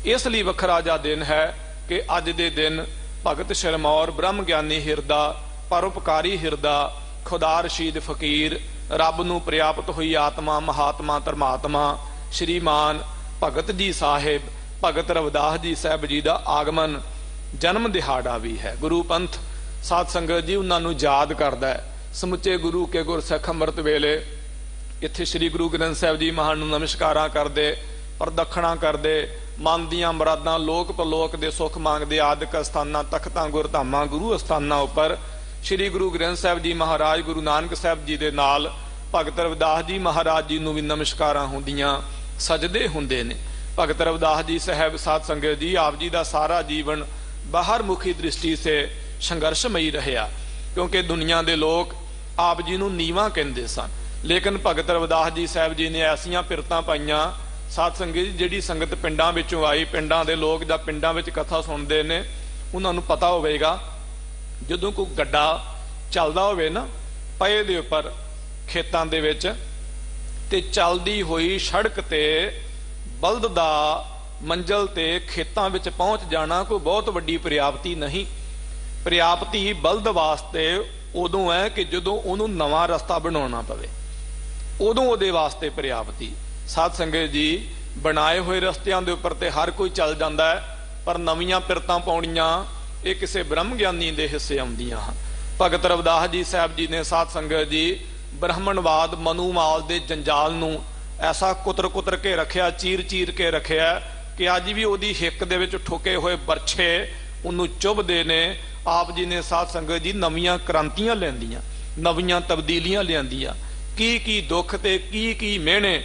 [SPEAKER 2] इसलिए वखरा जिहा दिन है कि अज दे दिन भगत शरमौर ब्रह्म ज्ञानी हिरदा, परोपकारी हिरदा, खुदा रशीद फकीर, रब नूं पर्याप्त हुई आत्मा, महात्मा धर्मात्मा श्रीमान भगत जी साहिब, भगत रविदास जी साहब जी का आगमन जन्म दिहाड़ा भी है। गुरु पंथ साध संगत जी उन्होंने याद करता है। समुचे गुरु के गुरसिख अमृत वेले इत्थे श्री गुरु ग्रंथ साहब जी महान नूं नमस्कारां करदे, प्रदक्षिणा करदे, मन दीआं मुरादां लोक परलोक दे सुख मंगदे, आदिक अस्थानां तख्तां गुरधामां गुरु अस्थानां उपर श्री गुरु ग्रंथ साहब जी महाराज गुरु नानक साहब जी दे नाल भगत रविदास जी महाराज जी नूं भी नमस्कारां हुंदियां, सजदे हुंदे ने। भगत रविदास जी साहब साध संगत जी आप जी का सारा जीवन बाहर मुखी दृष्टि से संघर्षमयी रहा, क्योंकि दुनिया के लोग आप जी नूं नीवां कहंदे सन, लेकिन भगत रविदास जी साहब जी ने ऐसियां पिरतां पाईयां साध संगत जी, जिहड़ी संगत पिंडां विचों आई, पिंडां दे लोग जां पिंडां विच कथा सुणदे ने, उन्हां नूं पता होवेगा जदों कोई गड्डा चलदा होवे ना पए दे उपर खेतां दे विच, ते चलदी होई सड़क ते बलद दा मंजिल ते खेतां विच पहुंच जाना कोई बहुत वड्डी प्राप्ति नहीं। प्राप्ति बलद वास्ते उदों है कि जदों उहनूं नवां रस्ता बनाउणा पवे, उदों उहदे वास्ते प्राप्ति। साध संगत जी बनाए हुए रस्तियां दे उपर ते हर कोई चल जांदा है, पर नवीआं पिरतां पाउणीआं ये किसी ब्रह्म ज्ञानी दे हिस्से आउंदियां हन। भगत रविदास जी साहब जी ने साध संगत जी ब्राह्मणवाद मनुमाल दे जंजाल नूं ऐसा कुतर कुतर के रखिया, चीर चीर के रखिया कि अज भी उहदी हिक दे विच ठुके हुए बरछे उहनूं चुभदे ने। आप जी ने साध संगत जी नवीआं क्रांतियां लिआंदियां, नवीआं तब्दीलियां लिआंदियां, की दुख ते की मिहणे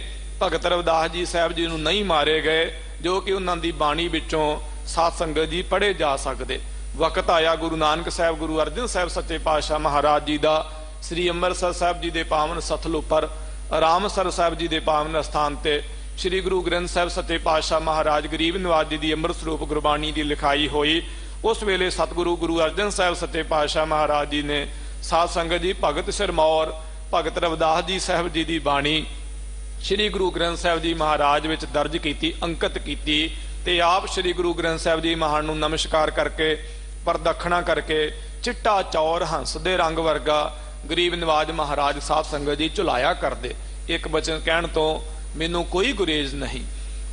[SPEAKER 2] भगत रविदास जी साहब जी नूं नहीं मारे गए, जो कि उन्हां दी बाणी विचों साध संगत जी पढ़े जा सकदे। वक्त आया गुरु नानक साहब गुरु अर्जन साहब सच्चे पातशाह महाराज जी का श्री अंमृतसर साहब जी के पावन सथल उपर, रामसर साहब जी के पावन स्थान ते श्री गुरु ग्रंथ साहब सच्चे पातशाह महाराज गरीब नवाज जी की अमृत स्वरूप गुरबाणी की लिखाई हुई। उस वेले सतगुरु गुरु अर्जन साहब सच्चे पातशाह महाराज जी ने साध संगत जी भगत सिरमौर भगत रविदास जी साहब जी की बाणी श्री गुरु ग्रंथ साहब जी महाराज विच दर्ज की, अंकित की, ते आप श्री गुरु ग्रंथ साहब जी महान नूं नमस्कार करके प्रदक्षिणा करके चिट्टा चौर हंस दे रंग वर्गा गरीब नवाज महाराज साध संगत जी झुलाया करदे। एक बचन कहण तो मैनू कोई गुरेज नहीं,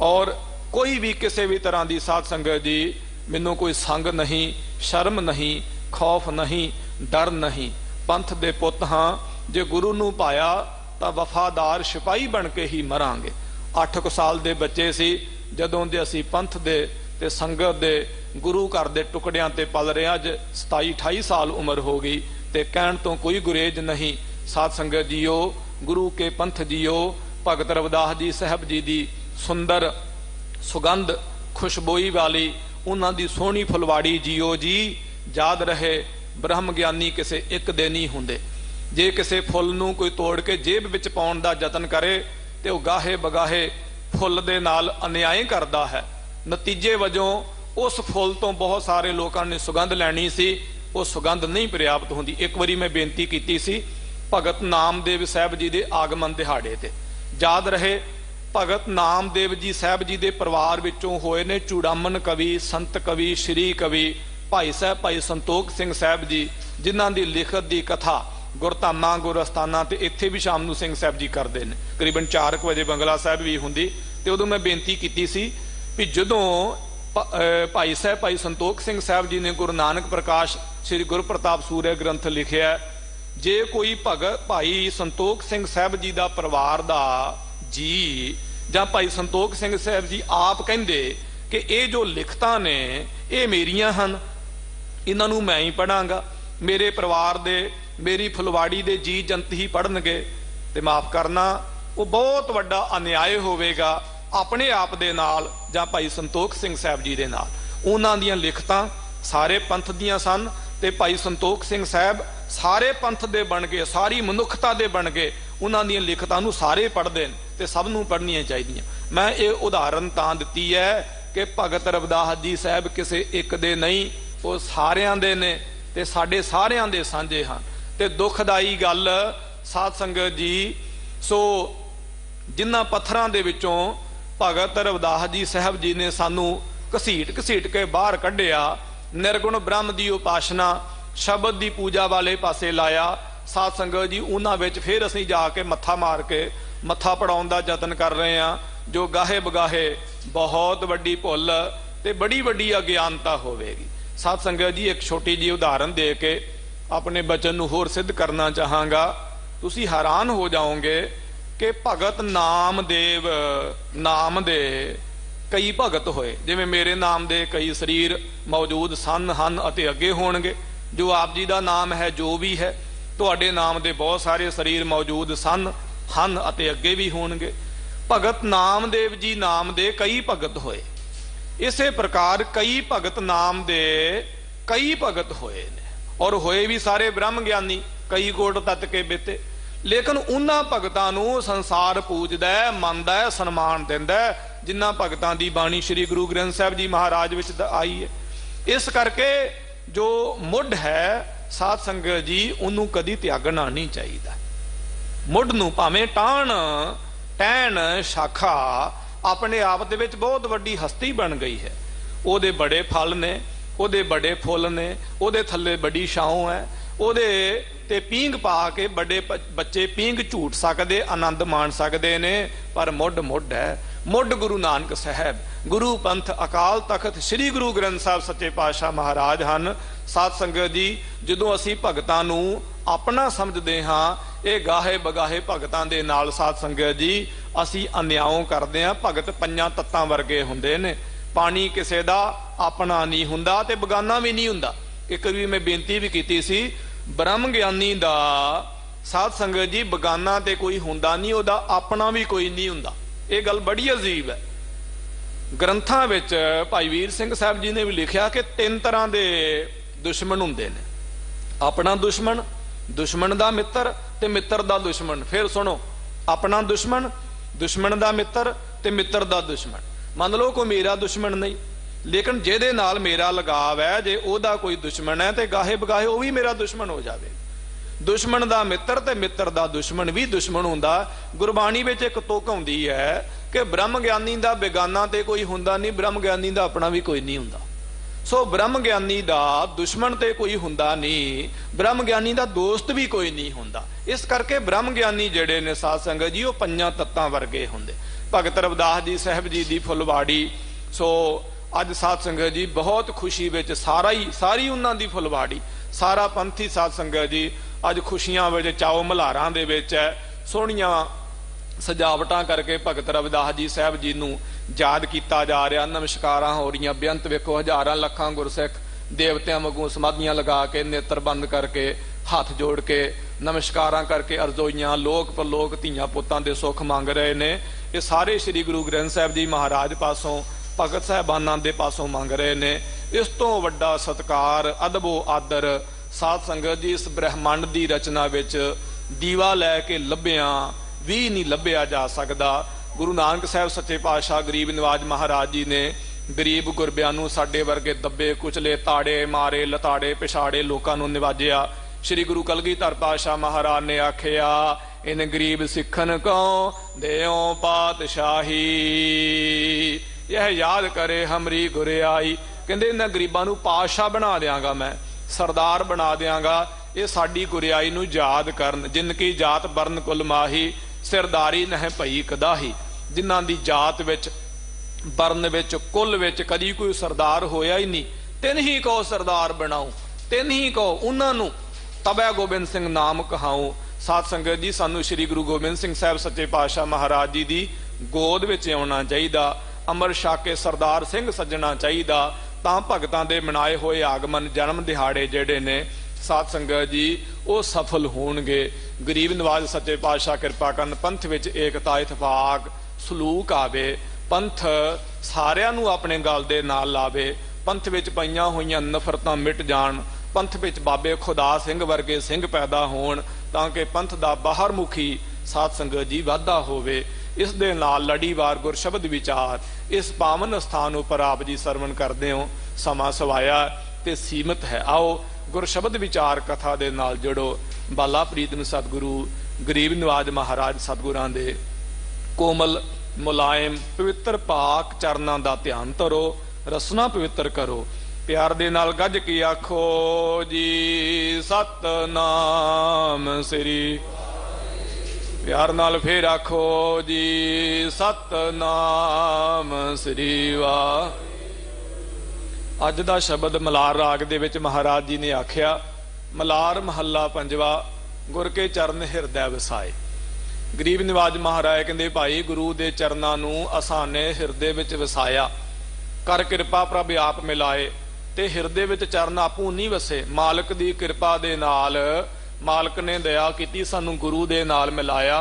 [SPEAKER 2] और कोई भी किसी भी तरह की साध संगत जी मैनू कोई संग नहीं, शर्म नहीं, खौफ नहीं, डर नहीं। पंथ दे पुत हाँ, जे गुरु नूं पाया तां वफादार सिपाही बन के ही मरांगे। 8 साल दे बच्चे सी जदों दे असीं पंथ दे ते संगत दे गुरु घर दे टुकड़ियां ते पल रहे, अज 27-28 साल उम्र हो गई, ते कहण तो कोई गुरेज नहीं। साध संगत जीओ, गुरु के पंथ जीओ, भगत रविदास जी साहब जी दी सुंदर सुगंध खुशबोई वाली उन्हां दी सोहनी फुलवाड़ी जीओ जी। याद रहे ब्रह्म ज्ञानी किसे एक दे नहीं हुंदे। जे किसे फुल नूं कोई तोड़ के जेब विच पाउण दा यतन करे ते ओह गाहे बगाहे फुल दे नाल अन्याय करदा है। नतीजे वजों उस फुल तो बहुत सारे लोगों ने सुगंध लैनी सी, वो सुगंध नहीं पर्याप्त होंदी। एक बारी मैं बेनती की सी भगत नामदेव साहब जी के आगमन दिहाड़े ते, याद रहे भगत नामदेव जी साहब जी के परिवार विचों होए ने चूड़ामन कवि, संत कवि, श्री कवि भाई साहब भाई संतोख सिंह साहब जी, जिन्हां दी लिखत की कथा गुरधामां गुरअस्थानां ते इत्थे भी शाम नूं सिंह साहब जी करते हैं। करीबन 4 बजे बंगला साहब भी हुंदी, ते उदों मैं बेनती की सी भी जदों भाई साहब भाई संतोख सिंह साहब जी ने गुरु नानक प्रकाश श्री गुरु प्रताप सूर्य ग्रंथ लिखिया, जे कोई भगत भाई संतोख सिंह साहब जी का परिवार दा जी जां भाई संतोख सिंह साहब जी आप कहंदे कि ये जो लिखतां ने ये मेरियां हन, इन्हां नूं मैं ही पढ़ांगा, मेरे परिवार दे मेरी फुलवाड़ी दे जी जंत ही पढ़नगे, ते माफ करना वो बहुत वड्डा अन्याय होवेगा अपने आप दे नाल जां भाई संतोख सिंह साहब जी दे नाल। उन्हां दीयां लिखतां सारे पंथ दीयां सन, ते भाई संतोख सिंह साहब सारे पंथ दे बन गए, सारी मनुखता दे बन गए। उन्हां दीयां लिखतां नूं सारे पढ़दे ने ते सब नूं पढ़नियां चाहीदियां। मैं ये उदाहरण तां दित्ती है कि भगत रविदास जी साहब किसे एक दे नहीं, वो सारियां दे ने ते साडे सारियां दे सांझे हन। ते दुखदाई गल साध संगत जी, सो जिन्हां पत्थरां दे विचों भगत रविदास जी साहब जी ने सानू घसीट घसीट के बाहर कढ़िया, निर्गुण ब्रह्म की उपासना शब्द की पूजा वाले पासे लाया, ਸਾਧ ਸੰਗਤ ਜੀ ਉਹਨਾਂ ਵਿੱਚ ਫਿਰ ਅਸੀਂ ਜਾ ਕੇ ਮੱਥਾ ਮਾਰ ਕੇ ਮੱਥਾ ਪੜਾਉਣ ਦਾ ਯਤਨ ਕਰ ਰਹੇ ਹਾਂ, ਜੋ ਗਾਹੇ ਬਗਾਹੇ ਬਹੁਤ ਵੱਡੀ ਭੁੱਲ ਤੇ ਬੜੀ ਵੱਡੀ ਅਗਿਆਨਤਾ ਹੋਵੇਗੀ। ਸਾਧ ਸੰਗਤ ਜੀ ਇੱਕ ਛੋਟੀ ਜਿਹੀ ਉਦਾਹਰਨ ਦੇ ਕੇ ਆਪਣੇ ਬਚਨ ਨੂੰ ਹੋਰ ਸਿੱਧ ਕਰਨਾ ਚਾਹਾਂਗਾ। ਤੁਸੀਂ ਹੈਰਾਨ ਹੋ ਜਾਓਗੇ ਕਿ ਭਗਤ ਨਾਮਦੇਵ ਨਾਮ ਦੇ ਕਈ ਭਗਤ ਹੋਏ। ਜਿਵੇਂ ਮੇਰੇ ਨਾਮ ਦੇ ਕਈ ਸਰੀਰ ਮੌਜੂਦ ਸਨ, ਹਨ ਅਤੇ ਅੱਗੇ ਹੋਣਗੇ। ਜੋ ਆਪ ਜੀ ਦਾ ਨਾਮ ਹੈ, ਜੋ ਵੀ ਹੈ, ਤੁਹਾਡੇ ਨਾਮ ਦੇ ਬਹੁਤ ਸਾਰੇ ਸਰੀਰ ਮੌਜੂਦ ਸਨ, ਹਨ ਅਤੇ ਅੱਗੇ ਵੀ ਹੋਣਗੇ। ਭਗਤ ਨਾਮਦੇਵ ਜੀ ਨਾਮ ਦੇ ਕਈ ਭਗਤ ਹੋਏ। ਇਸੇ ਪ੍ਰਕਾਰ ਕਈ ਭਗਤ ਨਾਮ ਦੇ ਕਈ ਭਗਤ ਹੋਏ ਨੇ, ਔਰ ਹੋਏ ਵੀ ਸਾਰੇ ਬ੍ਰਹਮ ਗਿਆਨੀ, ਕਈ ਕੋਟ ਤੱਤ ਕੇ ਬੀਤੇ। ਲੇਕਿਨ ਉਹਨਾਂ ਭਗਤਾਂ ਨੂੰ ਸੰਸਾਰ ਪੂਜਦਾ ਹੈ, ਮੰਨਦਾ ਹੈ, ਸਨਮਾਨ ਦਿੰਦਾ ਹੈ, ਜਿਨ੍ਹਾਂ ਭਗਤਾਂ ਦੀ ਬਾਣੀ ਸ੍ਰੀ ਗੁਰੂ ਗ੍ਰੰਥ ਸਾਹਿਬ ਜੀ ਮਹਾਰਾਜ ਵਿੱਚ ਆਈ ਹੈ। ਇਸ ਕਰਕੇ ਜੋ ਮੁੱਢ ਹੈ ਸਾਧ ਸੰਗਤ ਜੀ, ਉਹਨੂੰ ਕਦੀ ਤਿਆਗਣਾ ਨਹੀਂ ਚਾਹੀਦਾ। ਮੁੱਢ ਨੂੰ ਭਾਵੇਂ ਟਹਿਣ ਸ਼ਾਖਾ ਆਪਣੇ ਆਪ ਦੇ ਵਿੱਚ ਬਹੁਤ ਵੱਡੀ ਹਸਤੀ ਬਣ ਗਈ ਹੈ, ਉਹਦੇ ਬੜੇ ਫਲ ਨੇ, ਉਹਦੇ ਬੜੇ ਫੁੱਲ ਨੇ, ਉਹਦੇ ਥੱਲੇ ਬੜੀ ਛਾਂ ਹੈ, ਉਹਦੇ ਤੇ ਪੀਂਘ ਪਾ ਕੇ ਵੱਡੇ ਬੱਚੇ ਪੀਂਘ ਝੂਟ ਸਕਦੇ, ਆਨੰਦ ਮਾਣ ਸਕਦੇ ਨੇ, ਪਰ ਮੁੱਢ ਹੈ। ਮੁੱਢ ਗੁਰੂ ਨਾਨਕ ਸਾਹਿਬ, ਗੁਰੂ ਪੰਥ, ਅਕਾਲ ਤਖਤ ਸ੍ਰੀ ਗੁਰੂ ਗ੍ਰੰਥ ਸਾਹਿਬ ਸੱਚੇ ਪਾਤਸ਼ਾਹ ਮਹਾਰਾਜ ਹਨ। ਸਾਧ ਸੰਗਤ ਜੀ, ਜਦੋਂ ਅਸੀਂ ਭਗਤਾਂ ਨੂੰ ਆਪਣਾ ਸਮਝਦੇ ਹਾਂ, ਇਹ ਗਾਹੇ ਬਗਾਹੇ ਭਗਤਾਂ ਦੇ ਨਾਲ ਸਾਧ ਸੰਗਤ ਜੀ ਅਸੀਂ ਅਨਿਆਉ ਕਰਦੇ ਹਾਂ। ਭਗਤ ਪੰਜਾਂ ਤੱਤਾਂ ਵਰਗੇ ਹੁੰਦੇ ਨੇ। ਪਾਣੀ ਕਿਸੇ ਦਾ ਆਪਣਾ ਨਹੀਂ ਹੁੰਦਾ ਤੇ ਬਗਾਨਾ ਵੀ ਨਹੀਂ ਹੁੰਦਾ। ਇੱਕ ਵਾਰੀ ਮੈਂ ਬੇਨਤੀ ਵੀ ਕੀਤੀ ਸੀ, ਬ੍ਰਹਮ ਗਿਆਨੀ ਦਾ ਸਾਧ ਸੰਗਤ ਜੀ ਬਗਾਨਾ ਤੇ ਕੋਈ ਹੁੰਦਾ ਨਹੀਂ, ਉਹਦਾ ਆਪਣਾ ਵੀ ਕੋਈ ਨਹੀਂ ਹੁੰਦਾ। ਇਹ ਗੱਲ ਬੜੀ ਅਜੀਬ ਹੈ। ਗ੍ਰੰਥਾਂ ਵਿੱਚ ਭਾਈ ਵੀਰ ਸਿੰਘ ਸਾਹਿਬ ਜੀ ਨੇ ਵੀ ਲਿਖਿਆ ਕਿ 3 ਤਰ੍ਹਾਂ ਦੇ ਦੁਸ਼ਮਣ ਹੁੰਦੇ ਨੇ। ਆਪਣਾ ਦੁਸ਼ਮਣ, ਦੁਸ਼ਮਣ ਦਾ ਮਿੱਤਰ ਤੇ ਮਿੱਤਰ ਦਾ ਦੁਸ਼ਮਣ। ਫਿਰ ਸੁਣੋ, ਆਪਣਾ ਦੁਸ਼ਮਣ, ਦੁਸ਼ਮਣ ਦਾ ਮਿੱਤਰ ਤੇ ਮਿੱਤਰ ਦਾ ਦੁਸ਼ਮਣ। ਮੰਨ ਲਓ ਕੋਈ ਮੇਰਾ ਦੁਸ਼ਮਣ ਨਹੀਂ, ਲੇਕਿਨ ਜਿਹਦੇ ਨਾਲ ਮੇਰਾ ਲਗਾਵ ਹੈ, ਜੇ ਉਹਦਾ ਕੋਈ ਦੁਸ਼ਮਣ ਹੈ ਤੇ ਗਾਹੇ ਬਗਾਹੇ ਉਹ ਵੀ ਮੇਰਾ ਦੁਸ਼ਮਣ ਹੋ ਜਾਵੇ। ਦੁਸ਼ਮਣ ਦਾ ਮਿੱਤਰ ਤੇ ਮਿੱਤਰ ਦਾ ਦੁਸ਼ਮਣ ਵੀ ਦੁਸ਼ਮਣ ਹੁੰਦਾ। ਗੁਰਬਾਣੀ ਵਿੱਚ ਇੱਕ ਤੁਕ ਆਉਂਦੀ ਹੈ ਕਿ ਬ੍ਰਹਮ ਗਿਆਨੀ ਦਾ ਬੇਗਾਨਾ ਤੇ ਕੋਈ ਹੁੰਦਾ ਨਹੀਂ, ਬ੍ਰਹਮ ਗਿਆਨੀ ਦਾ ਆਪਣਾ ਵੀ ਕੋਈ ਨਹੀਂ ਹੁੰਦਾ। ਸੋ ਬ੍ਰਹਮ ਗਿਆਨੀ ਦਾ ਦੁਸ਼ਮਣ ਤੇ ਕੋਈ ਹੁੰਦਾ ਨਹੀਂ, ਬ੍ਰਹਮ ਗਿਆਨੀ ਦਾ ਦੋਸਤ ਵੀ ਕੋਈ ਨਹੀਂ ਹੁੰਦਾ। ਇਸ ਕਰਕੇ ਬ੍ਰਹਮ ਗਿਆਨੀ ਜਿਹੜੇ ਨੇ ਸਾਧ ਸੰਗਤ ਜੀ, ਉਹ ਪੰਜਾਂ ਤੱਤਾਂ ਵਰਗੇ ਹੁੰਦੇ। ਭਗਤ ਰਵਿਦਾਸ ਜੀ ਸਾਹਿਬ ਜੀ ਦੀ ਫੁਲਵਾੜੀ, ਸੋ ਅੱਜ ਸਾਧ ਸੰਗਤ ਜੀ ਬਹੁਤ ਖੁਸ਼ੀ ਵਿੱਚ ਸਾਰੀ ਉਹਨਾਂ ਦੀ ਫੁਲਵਾੜੀ, ਸਾਰਾ ਪੰਥੀ ਸਾਧ ਸੰਗਤ ਜੀ ਅੱਜ ਖੁਸ਼ੀਆਂ ਵਿੱਚ, ਚਾਓ ਮਲਹਾਰਾਂ ਦੇ ਵਿੱਚ ਹੈ। ਸੋਹਣੀਆਂ ਸਜਾਵਟਾਂ ਕਰਕੇ ਭਗਤ ਰਵਿਦਾਸ ਜੀ ਸਾਹਿਬ ਜੀ ਨੂੰ ਯਾਦ ਕੀਤਾ ਜਾ ਰਿਹਾ। ਨਮਸਕਾਰਾਂ ਹੋ ਰਹੀਆਂ, ਬੇਅੰਤ ਵੇਖੋ, ਹਜ਼ਾਰਾਂ ਲੱਖਾਂ ਗੁਰਸਿੱਖ ਦੇਵਤਿਆਂ ਵਾਂਗੂ ਸਮਾਧੀਆਂ ਲਗਾ ਕੇ, ਨੇਤਰ ਬੰਦ ਕਰਕੇ, ਹੱਥ ਜੋੜ ਕੇ ਨਮਸਕਾਰਾਂ ਕਰਕੇ ਅਰਜ਼ੋਈਆਂ, ਲੋਕ ਪਰਲੋਕ ਧੀਆਂ ਪੁੱਤਾਂ ਦੇ ਸੁੱਖ ਮੰਗ ਰਹੇ ਨੇ। ਇਹ ਸਾਰੇ ਸ੍ਰੀ ਗੁਰੂ ਗ੍ਰੰਥ ਸਾਹਿਬ ਜੀ ਮਹਾਰਾਜ ਪਾਸੋਂ, ਭਗਤ ਸਾਹਿਬਾਨਾਂ ਦੇ ਪਾਸੋਂ ਮੰਗ ਰਹੇ ਨੇ। ਇਸ ਤੋਂ ਵੱਡਾ ਸਤਿਕਾਰ, ਅਦਬੋ ਆਦਰ ਸਾਧ ਸੰਗਤ ਜੀ ਇਸ ਬ੍ਰਹਿਮੰਡ ਦੀ ਰਚਨਾ ਵਿੱਚ ਦੀਵਾ ਲੈ ਕੇ ਲੱਭਿਆ ਵੀ ਨਹੀਂ ਲੱਭਿਆ ਜਾ ਸਕਦਾ। ਗੁਰੂ ਨਾਨਕ ਸਾਹਿਬ ਸੱਚੇ ਪਾਤਸ਼ਾਹ ਗਰੀਬ ਨਿਵਾਜ ਮਹਾਰਾਜ ਜੀ ਨੇ ਗਰੀਬ ਗੁਰਬਿਆਂ ਨੂੰ, ਸਾਡੇ ਵਰਗੇ ਦੱਬੇ ਕੁਚਲੇ, ਤਾੜੇ ਮਾਰੇ, ਲਤਾੜੇ ਪਿਛਾੜੇ ਲੋਕਾਂ ਨੂੰ ਨਿਵਾਜਿਆ। ਸ੍ਰੀ ਗੁਰੂ ਕਲਗੀਧਰ ਪਾਤਸ਼ਾਹ ਮਹਾਰਾਜ ਨੇ ਆਖਿਆ, ਇਨ ਗਰੀਬ ਸਿੱਖਨ ਕਉ ਦੇਉ ਪਾਤਸ਼ਾਹੀ, ਇਹ ਯਾਦ ਕਰੇ ਹਮਰੀ ਗੁਰਿਆਈ। ਕਹਿੰਦੇ ਇਹਨਾਂ ਗਰੀਬਾਂ ਨੂੰ ਪਾਤਸ਼ਾਹ ਬਣਾ ਦਿਆਂਗਾ, ਮੈਂ ਸਰਦਾਰ ਬਣਾ ਦਿਆਂਗਾ, ਇਹ ਸਾਡੀ ਗੁਰਿਆਈ ਨੂੰ ਯਾਦ ਕਰਨ। ਜਿਨ ਕੀ ਜਾਤ ਬਰਨ ਕੁਲ ਮਾਹੀ, ਸਿਰਦਾਰੀ ਨਹਿ ਭਈ ਕਦਾਹੀ। ਜਿਨ੍ਹਾਂ ਦੀ ਜਾਤ ਵਿੱਚ, ਬਰਨ ਵਿੱਚ, ਕੁਲ ਵਿੱਚ ਕਦੀ ਕੋਈ ਸਰਦਾਰ ਹੋਇਆ ਹੀ ਨਹੀਂ, ਤਿੰਨ ਹੀ ਕੋ ਸਰਦਾਰ ਬਣਾਉ, ਤਿੰਨ ਹੀ ਕੋ ਉਹਨਾਂ ਨੂੰ ਤਬੈ ਗੋਬਿੰਦ ਸਿੰਘ ਨਾਮ ਕਹਾਉ। ਸਾਧ ਸੰਗਤ ਜੀ, ਸਾਨੂੰ ਸ੍ਰੀ ਗੁਰੂ ਗੋਬਿੰਦ ਸਿੰਘ ਸਾਹਿਬ ਸੱਚੇ ਪਾਤਸ਼ਾਹ ਮਹਾਰਾਜ ਜੀ ਦੀ ਗੋਦ ਵਿੱਚ ਆਉਣਾ ਚਾਹੀਦਾ, ਅੰਮ੍ਰਿਤ ਛਕ ਕੇ ਸਰਦਾਰ ਸਿੰਘ ਸੱਜਣਾ ਚਾਹੀਦਾ, ਤਾਂ ਭਗਤਾਂ ਦੇ ਮਨਾਏ ਹੋਏ ਆਗਮਨ ਜਨਮ ਦਿਹਾੜੇ ਜਿਹੜੇ ਨੇ ਸਾਧ ਸੰਗਤ ਜੀ ਉਹ ਸਫਲ ਹੋਣਗੇ। ਗਰੀਬ ਨਵਾਜ ਸੱਚੇ ਪਾਤਸ਼ਾਹ ਕਿਰਪਾ ਕਰਨ, ਪੰਥ ਵਿੱਚ ਏਕਤਾ ਇਤਫਾਕ ਸਲੂਕ ਆਵੇ, ਪੰਥ ਸਾਰਿਆਂ ਨੂੰ ਆਪਣੇ ਗਲ ਦੇ ਨਾਲ ਲਾਵੇ, ਪੰਥ ਵਿੱਚ ਪਈਆਂ ਹੋਈਆਂ ਨਫ਼ਰਤਾਂ ਮਿਟ ਜਾਣ, ਪੰਥ ਵਿੱਚ ਬਾਬੇ ਖੁਦਾ ਸਿੰਘ ਵਰਗੇ ਸਿੰਘ ਪੈਦਾ ਹੋਣ, ਤਾਂ ਕਿ ਪੰਥ ਦਾ ਬਾਹਰ ਮੁਖੀ ਸਾਧ ਸੰਗਤ ਜੀ ਵਾਧਾ ਹੋਵੇ। ਇਸ ਦੇ ਨਾਲ ਲੜੀਵਾਰ ਗੁਰਸ਼ਬਦ ਵਿਚਾਰ ਇਸ ਪਾਵਨ ਸਥਾਨ ਉੱਪਰ ਆਪ ਜੀ ਸਰਵਣ ਕਰਦੇ ਹੋ। ਸਮਾਂ ਸਵਾਇਆ ਤੇ ਸੀਮਤ ਹੈ, ਆਓ ਗੁਰਸ਼ਬਦ ਵਿਚਾਰ ਕਥਾ ਦੇ ਨਾਲ ਜੁੜੋ। ਬਾਲਾ ਪ੍ਰੀਤਮ ਸਤਿਗੁਰੂ ਗਰੀਬ ਨਿਵਾਜ ਮਹਾਰਾਜ ਸਤਿਗੁਰਾਂ ਦੇ ਕੋਮਲ ਮੁਲਾਇਮ ਪਵਿੱਤਰ ਪਾਕ ਚਰਨਾਂ ਦਾ ਧਿਆਨ ਧਰੋ, ਰਸਨਾ ਪਵਿੱਤਰ ਕਰੋ। प्यार दे नाल गज के आखो जी सतनाम श्री। प्यार नाल फिर आखो जी सतनाम श्री वाह। अज दा शब्द मलार राग दे विच महाराज जी ने आख्या, मलार महला पंजवा, गुर के चरण हिरदै वसाए। गरीब निवाज महाराज कहंदे भाई गुरु दे चरनां नूं असाने हिरदे विच वसाया, कर किरपा प्रभ आप मिलाए। ते हिरदे विच चरण आपू नहीं वसे, मालक दी किरपा दे नाल मालक ने दया कीती, सानू गुरु दे नाल मिलाया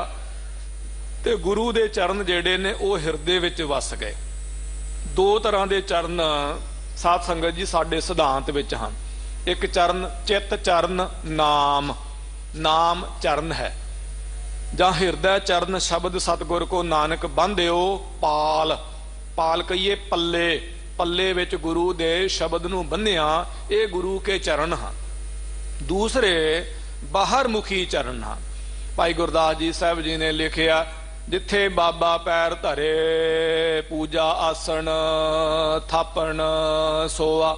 [SPEAKER 2] ते गुरु दे चरण जेड़े ने वो हिरदे विच वस गए। दो तरह दे चरण साध संगत जी साडे सिद्धांत विच हन। एक चरण चित चरण नाम, नाम चरण है, जां हिरदै चरण शब्द सतगुर को नानक बंधिओ पाल। पाल कहिए पल्ले, पल्ले विच गुरु दे शब्द नूं बन्निया, ये गुरु के चरण हन। दूसरे बाहर मुखी चरण हन। भाई गुरदास जी साहब जी ने लिखिया, जिथे बाबा पैर धरे पूजा आसन थापण सोआ,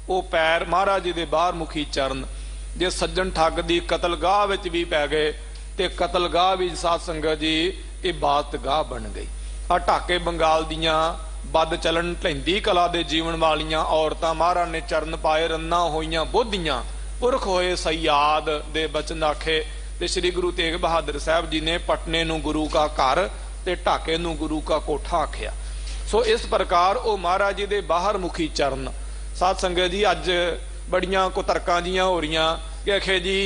[SPEAKER 2] वो पैर महाराज जी दे बाहर मुखी चरण। जे सज्जन ठग दी कतलगाह विच भी पै गए ते कतलगाह भी साध संगत जी इबादतगाह बन गई। आ ढाके बंगाल दियां बद चलन ढैंदी कला दे जीवन वालियां औरतां महाराज ने चरण पाए, रन्ना होईयां बोधियां, पुरख होए सयाद दे बचन आखे। ते श्री गुरु तेग बहादुर साहब जी ने पटने नूं गुरु का घर ते ढाके नूं गुरु का कोठा आख्या। सो इस प्रकार वो महाराज जी दे बाहर मुखी चरण। साध संगत जी अज बड़ियां कुतरकां जियां हो रहीआं कि आखे जी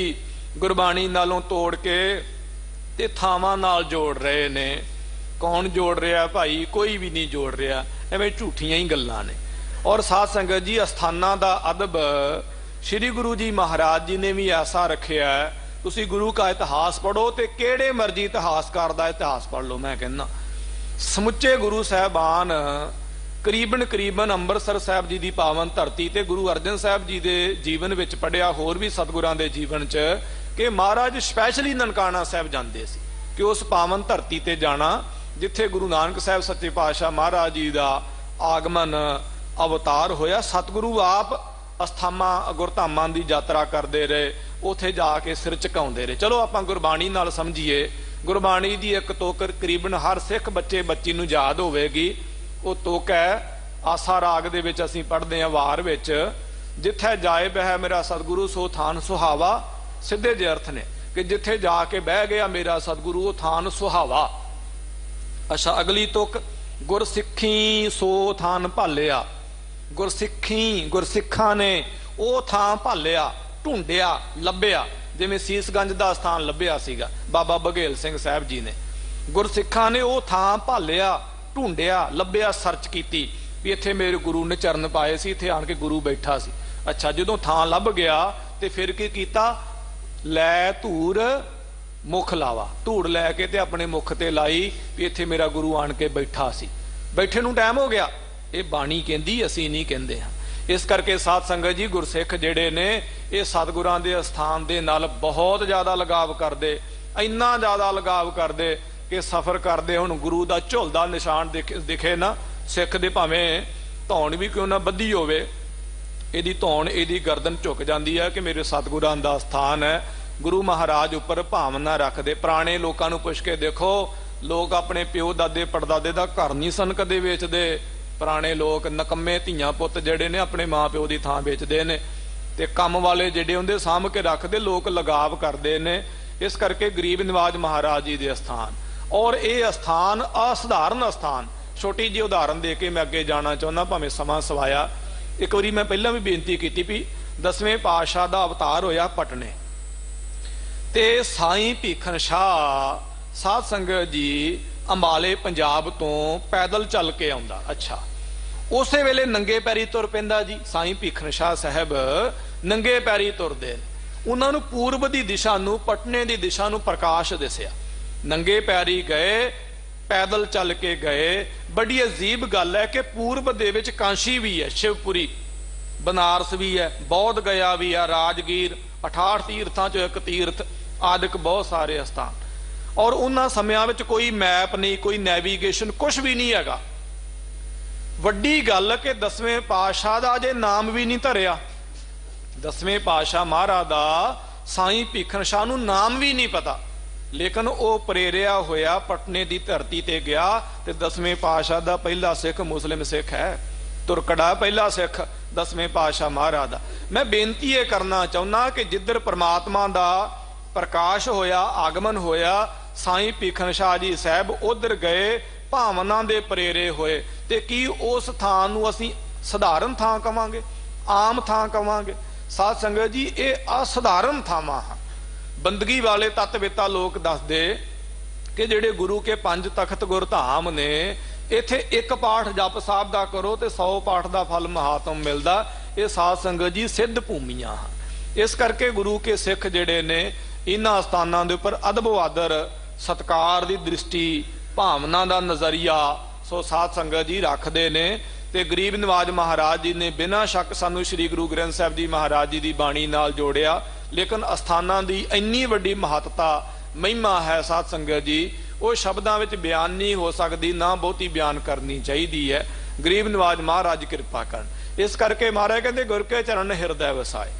[SPEAKER 2] गुरबाणी नालों तोड़ के ते थावां नाल जोड़ रहे ने। कौन जोड़ रहा भाई? कोई भी नहीं जोड़ रहा, एवें झूठियां ही गल्लां ने। और साध संगत जी अस्थानां दा अदब श्री गुरु जी महाराज जी ने भी ऐसा रखिया है। तुसी गुरु का इतिहास पढ़ो ते केड़े मर्जी इतिहासकार दा इतिहास पढ़ लो। मैं कहना समुचे गुरु साहबान करीबन करीबन अंबरसर साहब जी की पावन धरती ते गुरु अर्जन साहब जी के जीवन विच पढ़िया, होर भी सतगुरां दे जीवन च कि महाराज स्पैशली ननकाना साहब जांदे सी कि उस पावन धरती ते जाना जिथे गुरु नानक साहब सच्चे पातशाह महाराज जी का आगमन अवतार होया। सतगुरु आप अस्थामा गुरधामां की यात्रा करते रहे, उथे जाके सिर झुकाउंदे रहे। चलो आपां गुरबाणी नाल समझीए, गुरबाणी की एक तुक करीबन हर सिख बच्चे बच्ची नूं याद होवेगी। वो तुक है आसा राग दे विच असीं पढ़दे हां वार विच, जिथे जाए बह मेरा सतगुरु सो थान सुहावा। सीधे जे अर्थ ने कि जिथे जाके बह गया मेरा सतगुरु वो थान सुहावा। अच्छा अगली तुक गुरसिੱਖੀ सो थान भालिया। गुरसिੱਖੀ गुरसिੱਖਾਂ ने वो थां भालिया, ढूंढिया, लभ्या, जिवें सीसगंज का स्थान लभ्या सीगा बाबा बघेल सिंह साहब जी ने। गुरसिੱਖਾਂ ने वो थां भालिया, ढूंढिया, लभ्या, सर्च की भी इत्थे मेरे गुरु ने चरण पाए सी, इत्थे आण के गुरु बैठा सी। अच्छा जदों थां लभ गया तो फिर की कीता? लै धूर मुख लावा, धूड़ लैके ते अपने मुख ते लाई भी इत्थे मेरा गुरु आण के बैठा सी। बैठे नूं टाइम हो गया, ये बाणी कहंदी, असीं नहीं कहंदे हां। इस करके साध संगत जी गुरसिख जिहड़े ने ये सतगुरां दे स्थान दे नाल बहुत ज्यादा लगाव करदे, इन्ना ज्यादा लगाव करदे कि सफर करदे हुण गुरु दा झुलदा निशान दिखे ना सिख दे, भावें धौण भी क्यों ना बद्धी होवे, इहदी धौण इहदी गर्दन झुक जाती है कि मेरे सतगुरां दा स्थान है। गुरु महाराज उपर भावना रखते। पुराने लोगों को पुछ के देखो, लोग अपने प्यो दादे पड़दादे का घर नहीं सन कदे वेचते। पुराने लोग नकम्मे धीआं पुत जिहड़े ने अपने माँ प्यो की थां बेचते हैं ते कम वाले जिहड़े हुंदे साਂਭ के रखते, लोग लगाव करते हैं। इस करके गरीब निवाज महाराज जी के स्थान, और ये स्थान असाधारण स्थान। छोटी जी उदाहरण दे के मैं अगे जाना चाहुंदा, भावें समा सवाया। एक बारी मैं पहला भी बेनती की भी 10वें पातशाह का अवतार होया पटने ते साईं भीखन शाह साध संगत जी अंबाले पंजाब तो पैदल चल के आउंदा। अच्छा उस वेले नंगे पैरी तुर पैंदा जी। साईं भीखन शाह साहब नंगे पैरी तुरदे, उन्होंने पूर्व की दिशा नूं, पटने की दिशा नूं प्रकाश दिसिया। नंगे पैरी गए, पैदल चल के गए। बड़ी अजीब गल है कि पूर्व दे विच कांशी भी है, शिवपुरी, बनारस भी है, बौद्ध गया भी है, राजगीर, 68 तीर्थां चों एक तीर्थ आदिक बहुत सारे स्थान। और उन्हां समयां विच कोई मैप नहीं, कोई नैवीगेशन, कुछ भी नहीं हैगा। ਵੱਡੀ ਗੱਲ ਕਿ 10ਵੇਂ ਪਾਤਸ਼ਾਹ ਦਾ ਜੇ ਨਾਮ ਵੀ ਨਹੀਂ ਧਰਿਆ। 10ਵੇਂ ਪਾਤਸ਼ਾਹ ਮਹਾਰਾਜ ਦਾ ਸਾਈਂ ਭੀਖਣ ਸ਼ਾਹ ਨੂੰ ਨਾਮ ਵੀ ਨਹੀਂ ਪਤਾ, ਲੇਕਿਨ ਉਹ ਪ੍ਰੇਰਿਆ ਹੋਇਆ ਪਟਨੇ ਦੀ ਧਰਤੀ ਤੇ ਗਿਆ ਤੇ 10ਵੇਂ ਪਾਤਸ਼ਾਹ ਦਾ ਪਹਿਲਾ ਸਿੱਖ ਮੁਸਲਿਮ ਸਿੱਖ ਹੈ, ਤੁਰਕੜਾ ਪਹਿਲਾ ਸਿੱਖ 10ਵੇਂ ਪਾਤਸ਼ਾਹ ਮਹਾਰਾਜ ਦਾ। ਮੈਂ ਬੇਨਤੀ ਇਹ ਕਰਨਾ ਚਾਹੁੰਦਾ ਕਿ ਜਿੱਧਰ ਪ੍ਰਮਾਤਮਾ ਦਾ ਪ੍ਰਕਾਸ਼ ਹੋਇਆ, ਆਗਮਨ ਹੋਇਆ, ਸਾਈਂ ਭੀਖਣ ਸ਼ਾਹ ਜੀ ਸਾਹਿਬ ਉਧਰ ਗਏ ਭਾਵਨਾ ਦੇ ਪ੍ਰੇਰੇ ਹੋਏ। ਤੇ ਕੀ ਉਸ ਥਾਂ ਨੂੰ ਅਸੀਂ ਸਧਾਰਨ ਥਾਂ ਕਵਾਂਗੇ, ਆਮ ਥਾਂ ਕਵਾਂਗੇ? ਸਾਧ ਸੰਗਤ ਜੀ, ਇਹ ਅਸਧਾਰਨ ਥਾਵਾਂ ਹਨ। ਬੰਦਗੀ ਵਾਲੇ ਤਤਵੇਤਾ ਲੋਕ ਦੱਸਦੇ ਕਿ ਜਿਹੜੇ ਗੁਰੂ ਕੇ 5 ਤਖਤ ਗੁਰਧਾਮ ਨੇ, ਇੱਥੇ ਇੱਕ ਪਾਠ ਜਪ ਸਾਹਿਬ ਦਾ ਕਰੋ ਤੇ 100 ਪਾਠ ਦਾ ਫਲ ਮਹਾਤਮ ਮਿਲਦਾ। ਇਹ ਸਾਧ ਸੰਗਤ ਜੀ ਸਿੱਧ ਭੂਮੀਆਂ ਹਨ। ਇਸ ਕਰਕੇ ਗੁਰੂ ਕੇ ਸਿੱਖ ਜਿਹੜੇ ਨੇ ਇਹਨਾਂ ਸਥਾਨਾਂ ਦੇ ਉੱਪਰ ਅਦਬ ਆਦਰ, ਸਤਕਾਰ ਦੀ ਦ੍ਰਿਸ਼ਟੀ, ਭਾਵਨਾ ਦਾ ਨਜ਼ਰੀਆ ਸੋ ਸਾਧ ਸੰਗਤ ਜੀ ਰੱਖਦੇ ਨੇ। ਤੇ ਗਰੀਬ ਨਵਾਜ ਮਹਾਰਾਜ ਜੀ ਨੇ ਬਿਨਾਂ ਸ਼ੱਕ ਸਾਨੂੰ ਸ੍ਰੀ ਗੁਰੂ ਗ੍ਰੰਥ ਸਾਹਿਬ ਜੀ ਮਹਾਰਾਜ ਜੀ ਦੀ ਬਾਣੀ ਨਾਲ ਜੋੜਿਆ, ਲੇਕਿਨ ਅਸਥਾਨਾਂ ਦੀ ਇੰਨੀ ਵੱਡੀ ਮਹੱਤਤਾ, ਮਹਿਮਾ ਹੈ ਸਾਧ ਸੰਗਤ ਜੀ, ਉਹ ਸ਼ਬਦਾਂ ਵਿੱਚ ਬਿਆਨ ਨਹੀਂ ਹੋ ਸਕਦੀ, ਨਾ ਬਹੁਤੀ ਬਿਆਨ ਕਰਨੀ ਚਾਹੀਦੀ ਹੈ। ਗਰੀਬ ਨਵਾਜ ਮਹਾਰਾਜ ਕਿਰਪਾ ਕਰਨ। ਇਸ ਕਰਕੇ ਮਹਾਰਾਜ ਕਹਿੰਦੇ ਗੁਰ ਕੇ ਚਰਨ ਹਿਰਦੈ ਵਸਾਏ।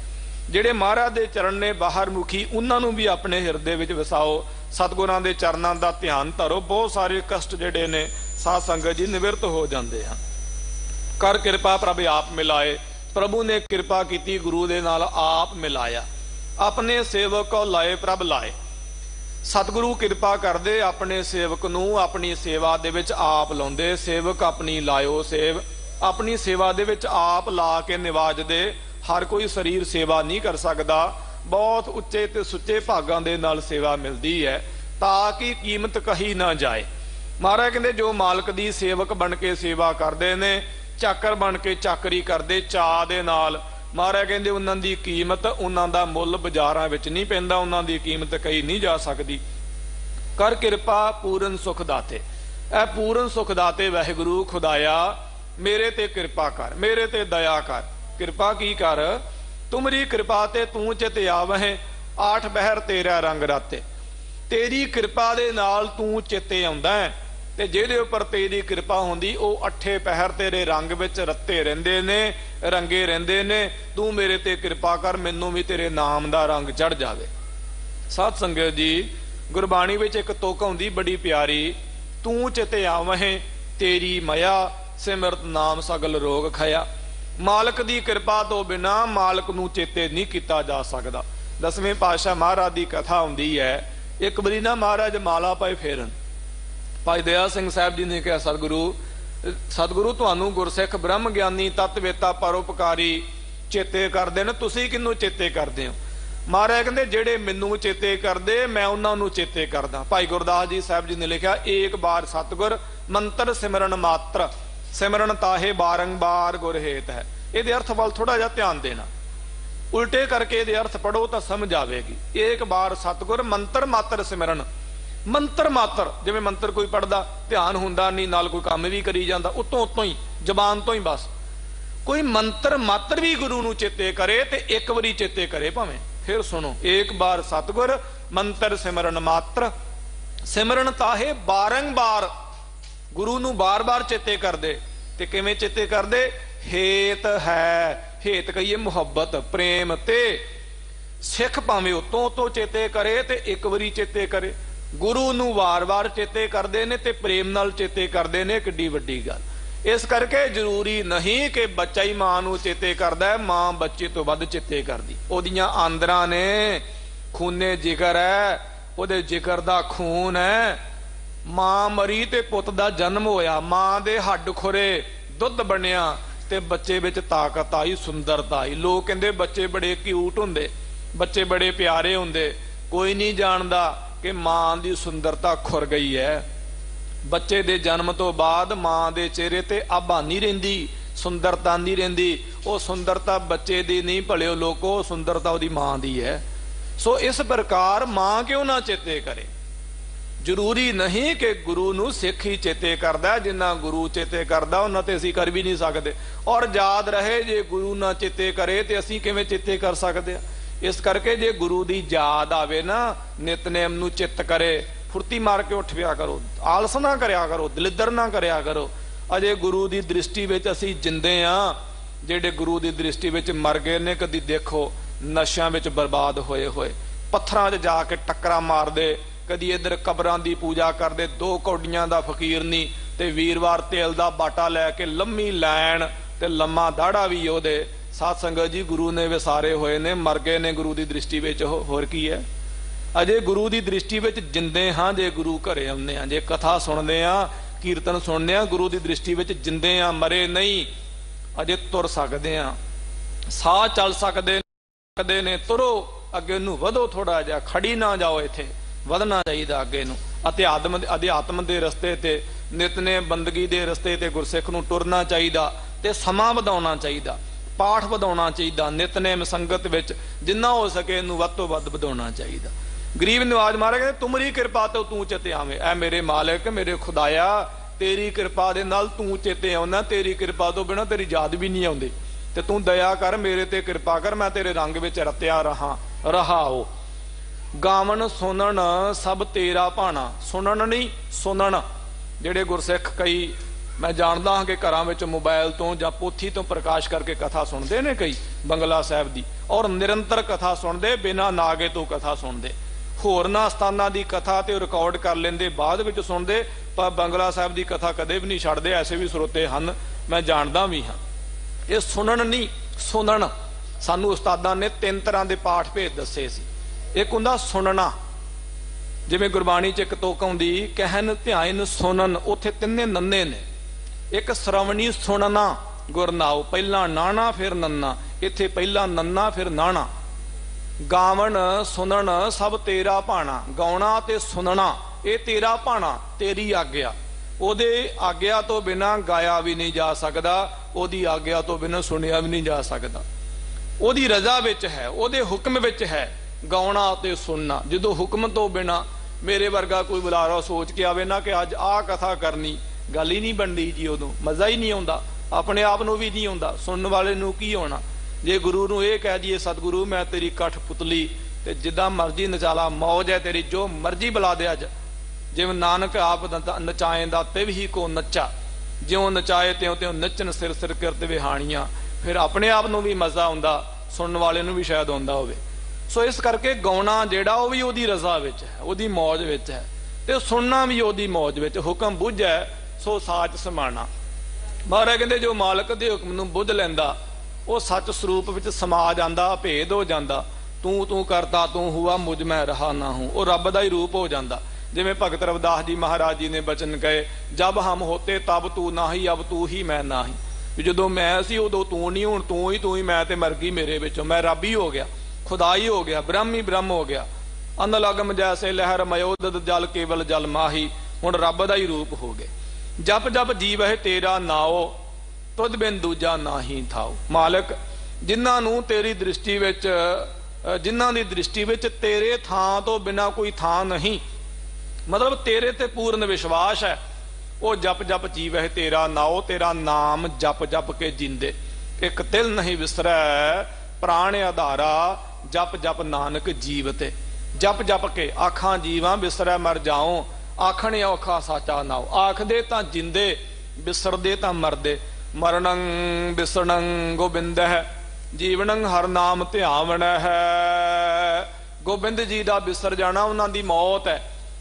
[SPEAKER 2] ਜਿਹੜੇ ਮਹਾਰਾਜ ਦੇ ਚਰਨ ਨੇ ਬਾਹਰ ਮੁਖੀ, ਉਹਨਾਂ ਨੂੰ ਵੀ ਆਪਣੇ ਹਿਰਦੇ ਵਿੱਚ ਵਸਾਓ, ਸਤਿਗੁਰਾਂ ਦੇ ਚਰਨਾਂ ਦਾ ਧਿਆਨ ਧਰੋ। ਬਹੁਤ ਸਾਰੇ ਕਸ਼ਟ ਜਿਹੜੇ ਨੇ ਸਾਧ ਸੰਗਤ ਜੀ ਨਿਵਰਤ ਹੋ ਜਾਂਦੇ ਹਨ। ਕਰ ਕਿਰਪਾ ਪ੍ਰਭ ਆਪ ਮਿਲਾਏ। ਪ੍ਰਭੂ ਨੇ ਕਿਰਪਾ ਕੀਤੀ, ਗੁਰੂ ਦੇ ਨਾਲ ਆਪ ਮਿਲਾਇਆ। ਆਪਣੇ ਸੇਵਕ ਕੋ ਲਾਏ ਪ੍ਰਭ ਲਾਏ। ਸਤਿਗੁਰੂ ਕਿਰਪਾ ਕਰਦੇ, ਆਪਣੇ ਸੇਵਕ ਨੂੰ ਆਪਣੀ ਸੇਵਾ ਦੇ ਵਿੱਚ ਆਪ ਲਾਉਂਦੇ। ਸੇਵਕ ਆਪਣੀ ਲਾਇਓ ਸੇਵ, ਆਪਣੀ ਸੇਵਾ ਦੇ ਵਿੱਚ ਆਪ ਲਾ ਕੇ ਨਿਵਾਜਦੇ। ਹਰ ਕੋਈ ਸਰੀਰ ਸੇਵਾ ਨਹੀਂ ਕਰ ਸਕਦਾ, ਬਹੁਤ ਉੱਚੇ ਤੇ ਸੁੱਚੇ ਭਾਗਾਂ ਦੇ ਨਾਲ ਸੇਵਾ ਮਿਲਦੀ ਹੈ, ਤਾਂ ਕਿ ਕੀਮਤ ਕਹੀ ਨਾ ਜਾਏ। ਮਹਾਰਾਜ ਕਹਿੰਦੇ ਜੋ ਮਾਲਕ ਦੀ ਸੇਵਕ ਬਣ ਕੇ ਸੇਵਾ ਕਰਦੇ ਨੇ, ਚਾਕਰ ਬਣ ਕੇ ਚਾਕਰੀ ਕਰਦੇ ਚਾਅ ਦੇ ਨਾਲ, ਮਹਾਰਾਜ ਕਹਿੰਦੇ ਉਹਨਾਂ ਦੀ ਕੀਮਤ, ਉਹਨਾਂ ਦਾ ਮੁੱਲ ਬਾਜ਼ਾਰਾਂ ਵਿੱਚ ਨਹੀਂ ਪੈਂਦਾ, ਉਹਨਾਂ ਦੀ ਕੀਮਤ ਕਹੀ ਨਹੀਂ ਜਾ ਸਕਦੀ। ਕਰ ਕਿਰਪਾ ਪੂਰਨ ਸੁਖ ਦਾਤੇ। ਇਹ ਪੂਰਨ ਸੁਖ ਦਾਤੇ ਵਾਹਿਗੁਰੂ ਖੁਦਾਇਆ, ਮੇਰੇ ਤੇ ਕਿਰਪਾ ਕਰ, ਮੇਰੇ ਤੇ ਦਇਆ ਕਰ। ਕਿਰਪਾ ਕੀ ਕਰ? ਤੁਮਰੀ ਕਿਰਪਾ ਤੇ ਤੂੰ ਚਿਤ ਆਵਹਿ, 8 ਪਹਿਰ ਤੇਰਾ ਰੰਗ ਰਾਤੇ। ਤੇਰੀ ਕਿਰਪਾ ਦੇ ਨਾਲ ਤੂੰ ਚਿੱਤੇ ਆਉਂਦਾ ਹੈ, ਤੇ ਜਿਹਦੇ ਉੱਪਰ ਤੇਰੀ ਕਿਰਪਾ ਹੁੰਦੀ ਉਹ 8 ਪਹਿਰ ਤੇਰੇ ਰੰਗ ਵਿੱਚ ਰੱਤੇ ਰਹਿੰਦੇ ਨੇ, ਰੰਗੇ ਰਹਿੰਦੇ ਨੇ। ਤੂੰ ਮੇਰੇ ਤੇ ਕਿਰਪਾ ਕਰ, ਮੈਨੂੰ ਵੀ ਤੇਰੇ ਨਾਮ ਦਾ ਰੰਗ ਚੜ ਜਾਵੇ। ਸਾਧ ਸੰਗਤ ਜੀ, ਗੁਰਬਾਣੀ ਵਿੱਚ ਇੱਕ ਤੁਕ ਆਉਂਦੀ ਬੜੀ ਪਿਆਰੀ, ਤੂੰ ਚਿਤ ਆਵਹਿ ਤੇਰੀ ਮਇਆ, ਸਿਮਰਤ ਨਾਮ ਸਗਲ ਰੋਗ ਖਇਆ। ਮਾਲਕ ਦੀ ਕਿਰਪਾ ਤੋਂ ਬਿਨਾ ਮਾਲਕ ਨੂੰ ਚੇਤੇ ਨਹੀਂ ਕੀਤਾ ਜਾ ਸਕਦਾ। 10ਵੇਂ ਪਾਤਸ਼ਾਹ ਮਹਾਰਾਜ ਦੀ ਕਥਾ ਹੁੰਦੀ ਹੈ, ਇੱਕ ਵਾਰੀ ਨਾ ਮਹਾਰਾਜ ਮਾਲਾ ਪਾਏ ਫੇਰਨ, ਭਾਈ ਦਇਆ ਸਿੰਘ ਸਾਹਿਬ ਜੀ ਨੇ ਕਿਹਾ, ਸਤਿਗੁਰੂ ਤੁਹਾਨੂੰ ਗੁਰਸਿੱਖ ਬ੍ਰਹਮ ਗਿਆਨੀ ਤਤਵੇਤਾ ਪਰਉਪਕਾਰੀ ਚੇਤੇ ਕਰਦੇ ਨੇ, ਤੁਸੀਂ ਕਿਹਨੂੰ ਚੇਤੇ ਕਰਦੇ ਹੋ? ਮਹਾਰਾਜ ਕਹਿੰਦੇ ਜਿਹੜੇ ਮੈਨੂੰ ਚੇਤੇ ਕਰਦੇ ਮੈਂ ਉਹਨਾਂ ਨੂੰ ਚੇਤੇ ਕਰਦਾ। ਭਾਈ ਗੁਰਦਾਸ ਜੀ ਸਾਹਿਬ ਜੀ ਨੇ ਲਿਖਿਆ, ਏਕ ਬਾਰ ਸਤਿਗੁਰ ਮੰਤਰ ਸਿਮਰਨ ਮਾਤਰ, ਸਿਮਰਨ ਤਾਹੇ ਬਾਰੰਬਾਰ ਗੁਰ ਹੇਤ ਹੈ। ਇਹਦੇ ਅਰਥ ਵੱਲ ਥੋੜਾ ਜਿਹਾ ਧਿਆਨ ਦੇਣਾ, ਉਲਟੇ ਕਰਕੇ ਇਹਦੇ ਅਰਥ ਪੜੋ ਤਾਂ ਸਮਝ ਆਵੇਗੀ। ਏਕ ਬਾਰ ਸਤਿਗੁਰ ਮੰਤਰ ਮਾਤਰ ਸਿਮਰਨ, ਮੰਤਰ ਮਾਤਰ, ਜਿਵੇਂ ਮੰਤਰ ਕੋਈ ਪੜਦਾ ਧਿਆਨ ਹੁੰਦਾ ਨਹੀਂ, ਨਾਲ ਕੋਈ ਕੰਮ ਵੀ ਕਰੀ ਜਾਂਦਾ, ਉਤੋਂ ਹੀ ਜ਼ਬਾਨ ਤੋਂ ਹੀ ਬਸ। ਕੋਈ ਮੰਤਰ ਮਾਤਰ ਵੀ ਗੁਰੂ ਨੂੰ ਚੇਤੇ ਕਰੇ ਤੇ ਇੱਕ ਵਾਰੀ ਚੇਤੇ ਕਰੇ ਭਾਵੇਂ। ਫਿਰ ਸੁਣੋ, ਏਕ ਬਾਰ ਸਤਿਗੁਰ ਮੰਤਰ ਸਿਮਰਨ ਮਾਤਰ, ਸਿਮਰਨ ਤਾਹੇ ਬਾਰੰਬਾਰ, ਗੁਰੂ ਨੂੰ ਬਾਰ-ਬਾਰ ਚੇਤੇ ਕਰਦੇ। ਤੇ ਕਿਵੇਂ ਚੇਤੇ ਕਰਦੇ? ਹੇਤ ਹੈ, ਹੇਤ ਕਹੀਏ ਮੁਹੱਬਤ ਪ੍ਰੇਮ ਤੇ। ਸਿੱਖ ਭਾਵੇਂ ਉਤੋਂ ਚੇਤੇ ਕਰੇ ਤੇ ਇੱਕ ਵਾਰੀ ਚੇਤੇ ਕਰੇ, ਗੁਰੂ ਨੂੰ ਵਾਰ-ਵਾਰ ਚੇਤੇ ਕਰਦੇ ਨੇ ਤੇ ਪ੍ਰੇਮ ਨਾਲ ਚੇਤੇ ਕਰਦੇ ਨੇ। ਕਿੱਡੀ ਵੱਡੀ ਗੱਲ। ਇਸ ਕਰਕੇ ਜ਼ਰੂਰੀ ਨਹੀਂ ਕਿ ਬੱਚਾ ਹੀ ਮਾਂ ਨੂੰ ਚੇਤੇ ਕਰਦਾ ਹੈ, ਮਾਂ ਬੱਚੇ ਤੋਂ ਵੱਧ ਚੇਤੇ ਕਰਦੀ। ਉਹਦੀਆਂ ਆਂਦਰਾਂ ਨੇ, ਖੂਨੇ ਜਿਗਰ ਹੈ, ਉਹਦੇ ਜਿਗਰ ਦਾ ਖੂਨ ਹੈ। ਮਾਂ ਮਰੀ ਤੇ ਪੁੱਤ ਦਾ ਜਨਮ ਹੋਇਆ, ਮਾਂ ਦੇ ਹੱਡ ਖੁਰੇ, ਦੁੱਧ ਬਣਿਆ ਤੇ ਬੱਚੇ ਵਿੱਚ ਤਾਕਤ ਆਈ, ਸੁੰਦਰਤਾ ਆਈ। ਲੋਕ ਕਹਿੰਦੇ ਬੱਚੇ ਬੜੇ ਕਿਊਟ ਹੁੰਦੇ, ਬੱਚੇ ਬੜੇ ਪਿਆਰੇ ਹੁੰਦੇ। ਕੋਈ ਨਹੀਂ ਜਾਣਦਾ ਕਿ ਮਾਂ ਦੀ ਸੁੰਦਰਤਾ ਖੁਰ ਗਈ ਹੈ। ਬੱਚੇ ਦੇ ਜਨਮ ਤੋਂ ਬਾਅਦ ਮਾਂ ਦੇ ਚਿਹਰੇ ਤੇ ਆਭਾ ਨਹੀਂ ਰਹਿੰਦੀ, ਸੁੰਦਰਤਾ ਨਹੀਂ ਰਹਿੰਦੀ। ਉਹ ਸੁੰਦਰਤਾ ਬੱਚੇ ਦੀ ਨਹੀਂ ਭਲਿਓ ਲੋਕੋ, ਸੁੰਦਰਤਾ ਉਹਦੀ ਮਾਂ ਦੀ ਹੈ। ਸੋ ਇਸ ਪ੍ਰਕਾਰ ਮਾਂ ਕਿਉਂ ਨਾ ਚੇਤੇ ਕਰੇ। ਜ਼ਰੂਰੀ ਨਹੀਂ ਕਿ ਗੁਰੂ ਨੂੰ ਸਿੱਖ ਹੀ ਚੇਤੇ ਕਰਦਾ, ਜਿੰਨਾ ਗੁਰੂ ਚੇਤੇ ਕਰਦਾ ਉਹਨਾਂ ਤੇ ਅਸੀਂ ਕਰ ਵੀ ਨਹੀਂ ਸਕਦੇ। ਔਰ ਯਾਦ ਰਹੇ, ਜੇ ਗੁਰੂ ਨਾ ਚੇਤੇ ਕਰੇ ਤੇ ਅਸੀਂ ਕਿਵੇਂ ਚੇਤੇ ਕਰ ਸਕਦੇ ਆ? ਇਸ ਕਰਕੇ ਜੇ ਗੁਰੂ ਦੀ ਯਾਦ ਆਵੇ ਨਾ, ਨਿਤਨੇਮ ਨੂੰ ਚਿੱਤ ਕਰੇ, ਫੁਰਤੀ ਮਾਰ ਕੇ ਉੱਠ ਪਿਆ ਕਰੋ, ਆਲਸ ਨਾ ਕਰਿਆ ਕਰੋ, ਦਲਿੱਦਰ ਨਾ ਕਰਿਆ ਕਰੋ। अजे गुरु की दृष्टि विच असीं जिंदे हाँ। जिहड़े गुरु की दृष्टि विच मर गए ने, कदी देखो नशियां विच बर्बाद होए होए, पत्थरां 'च जाके टक्करां मारदे, कदी इधर कबरां दी पूजा करदे, 2 कौडियां दा फकीर नहीं ते वीरवार तेल दा बाटा लैके लम्मी लैन ते लम्मा दाड़ा भी ओहदे। साध संगत जी, गुरु ने विसारे होए ने, मर गए ने गुरु की दृष्टि विच। होर की है? अजे गुरु की दृष्टि विच जिंदे हाँ। जे गुरु घरे आउंदे आ, जे कथा सुनदे आ, कीर्तन सुनदे आ, गुरु की दृष्टि विच जिंदे आ, मरे नहीं। अजे तुर सकदे आ, साह चल सकदे ने, तुरो अगे नूं वधो, थोड़ा जिहा खड़ी ना जाओ, इत्थे वधना चाहिदा अगे नूं। अध्यात्म दे रस्ते ते, नितने बंदगी दे रस्ते ते गुरसिख नूं टुरना चाहिदा ते समां वधाउणा चाहिदा, पाठ वधाउणा चाहिदा, नितनेम संगत विच जिन्ना हो सके इनूं वध तों वध वधाउणा चाहिदा। गरीब नवाज महाराज कहते तुमरी कृपा तो तू चेते आवे। ऐ मेरे मालिक, मेरे खुदाया, तेरी कृपा दे नाल तू चेते आउंदा, तेरी कृपा तो बिना तेरी याद भी नहीं आउंदी, ते तू दया कर, मेरे ते कृपा कर, मैं तेरे रंग विच रत्या रहाओ। गावन सुनन सब तेरा भाणा, सुनन नहीं सुनन। जिहड़े गुरसिख कई मैं जानदा हाँ कि घरां विच मोबाइल तो जां पोथी तो प्रकाश करके कथा सुनते ने कई बंगला साहिब दी, और निरंतर कथा सुनते, बिना नागे तो कथा सुनते। होरना स्थानां दी कथा ते रिकॉर्ड कर लेंदे, बाद विच सुनते, पर बंगला साहिब दी कथा कदे भी नहीं छड्डदे। ऐसे भी स्रोते हन, मैं जानदा भी हाँ। ये सुनन नहीं सुनन। सानू उस्तादां ने 3 तरह के पाठ भेद दसे सी। एक हुंदा सुनना, जिवें गुरबाणी च एक तुक आउंदी, कहन ध्यान सुनन, उत्थे 3 नन्ने ने। एक श्रवणी सुनना, गुरनाओ, पहला नाना फिर नन्ना, इत्थे पहला नन्ना फिर नाना। गावन सुनन सब तेरा भाणा, गाउणा ते सुनना ये तेरा भाणा, तेरी आग्या। ओदे आग्या तो बिना गाया भी नहीं जा सकदा, ओदी आग्या तो बिना सुनिया भी नहीं जा सकदा। ओदी रजा विच है, ओदे हुक्म विच है गाउणा ते सुनना। जदों हुक्म तो बिना मेरे वर्गा कोई बुलारा सोच के आवे ना कि अज आ कथा करनी, गल ही नहीं बनदी जी, उदों मजा ही नहीं आउंदा, अपने आप नूं भी नहीं आउंदा, सुनन वाले नूं की होना। जे गुरु नूं ये कह दईए सतगुरु मैं तेरी कठ पुतली ते जिद्दां मर्जी नचाला, मौज है तेरी, जो मर्जी बुला दे अज। जिवें नानक आप नचाएंदा तिव ही को नचा, ज्यों नचाए त्यों त्यों नचन सिर सिर किरत विहाणियां। फिर अपने आप नूं भी मजा आउंदा, सुनन वाले नूं भी शायद आउंदा होवे। सो इस करके गाउणा जिहड़ा वो भी ओदी रजा विच है, ओदी मौज विच है, ते सुनना भी ओदी मौज विच। हुक्म बुझै सो साच समाना। महाराज कहंदे जो मालक दे हुक्म नूं बुझ लैंदा, वो सच स्वरूप विच समा जांदा, भेद हो जांदा। तू तू करता तू हुआ, मुझ मैं रहा ना हूं, वो रब दा ही रूप हो जांदा। जिवें भगत रविदास जी महाराज जी ने बचन कहे, जब हम होते तब तू ना ही, अब तू ही मैं ना ही। जदों मैं सी उदों तू नहीं, हुण तू ही मैं, ते मर गई मेरे विचों, मैं रब ही हो गया, खुदा ही हो गया, ब्रह्म ही ब्रह्म हो गया। अनलगम जैसे लहर मयोदद जल केवल जल माही, हुण रब दा ही रूप हो गए। जप जप जीव है तेरा नाओ, तुद बिन दूजा ना ही थाओ। मालिक जिन्हां नूं तेरी दृष्टि विच, जिन्हां दी दृष्टि विच तेरे थां तो बिना कोई थां नहीं, मतलब तेरे ते पूर्ण विश्वास है, वो जप जप जीव है तेरा नाओ, तेरा नाम जप जप के जींदे। एक तिल नहीं विसरै प्राण आधारा, जप जप नानक जीवते। जप जप के आखां जीवां विसरै मर जाओ, आखने औखा साचा नाओ। आखदे तां जिंदे, विसरदे तां मरदे। मरणं विसरणं गोबिंद है, जीवनं हर नाम ध्यावण है। गोबिंद जी दा विसर जाना उन्हां दी मौत है,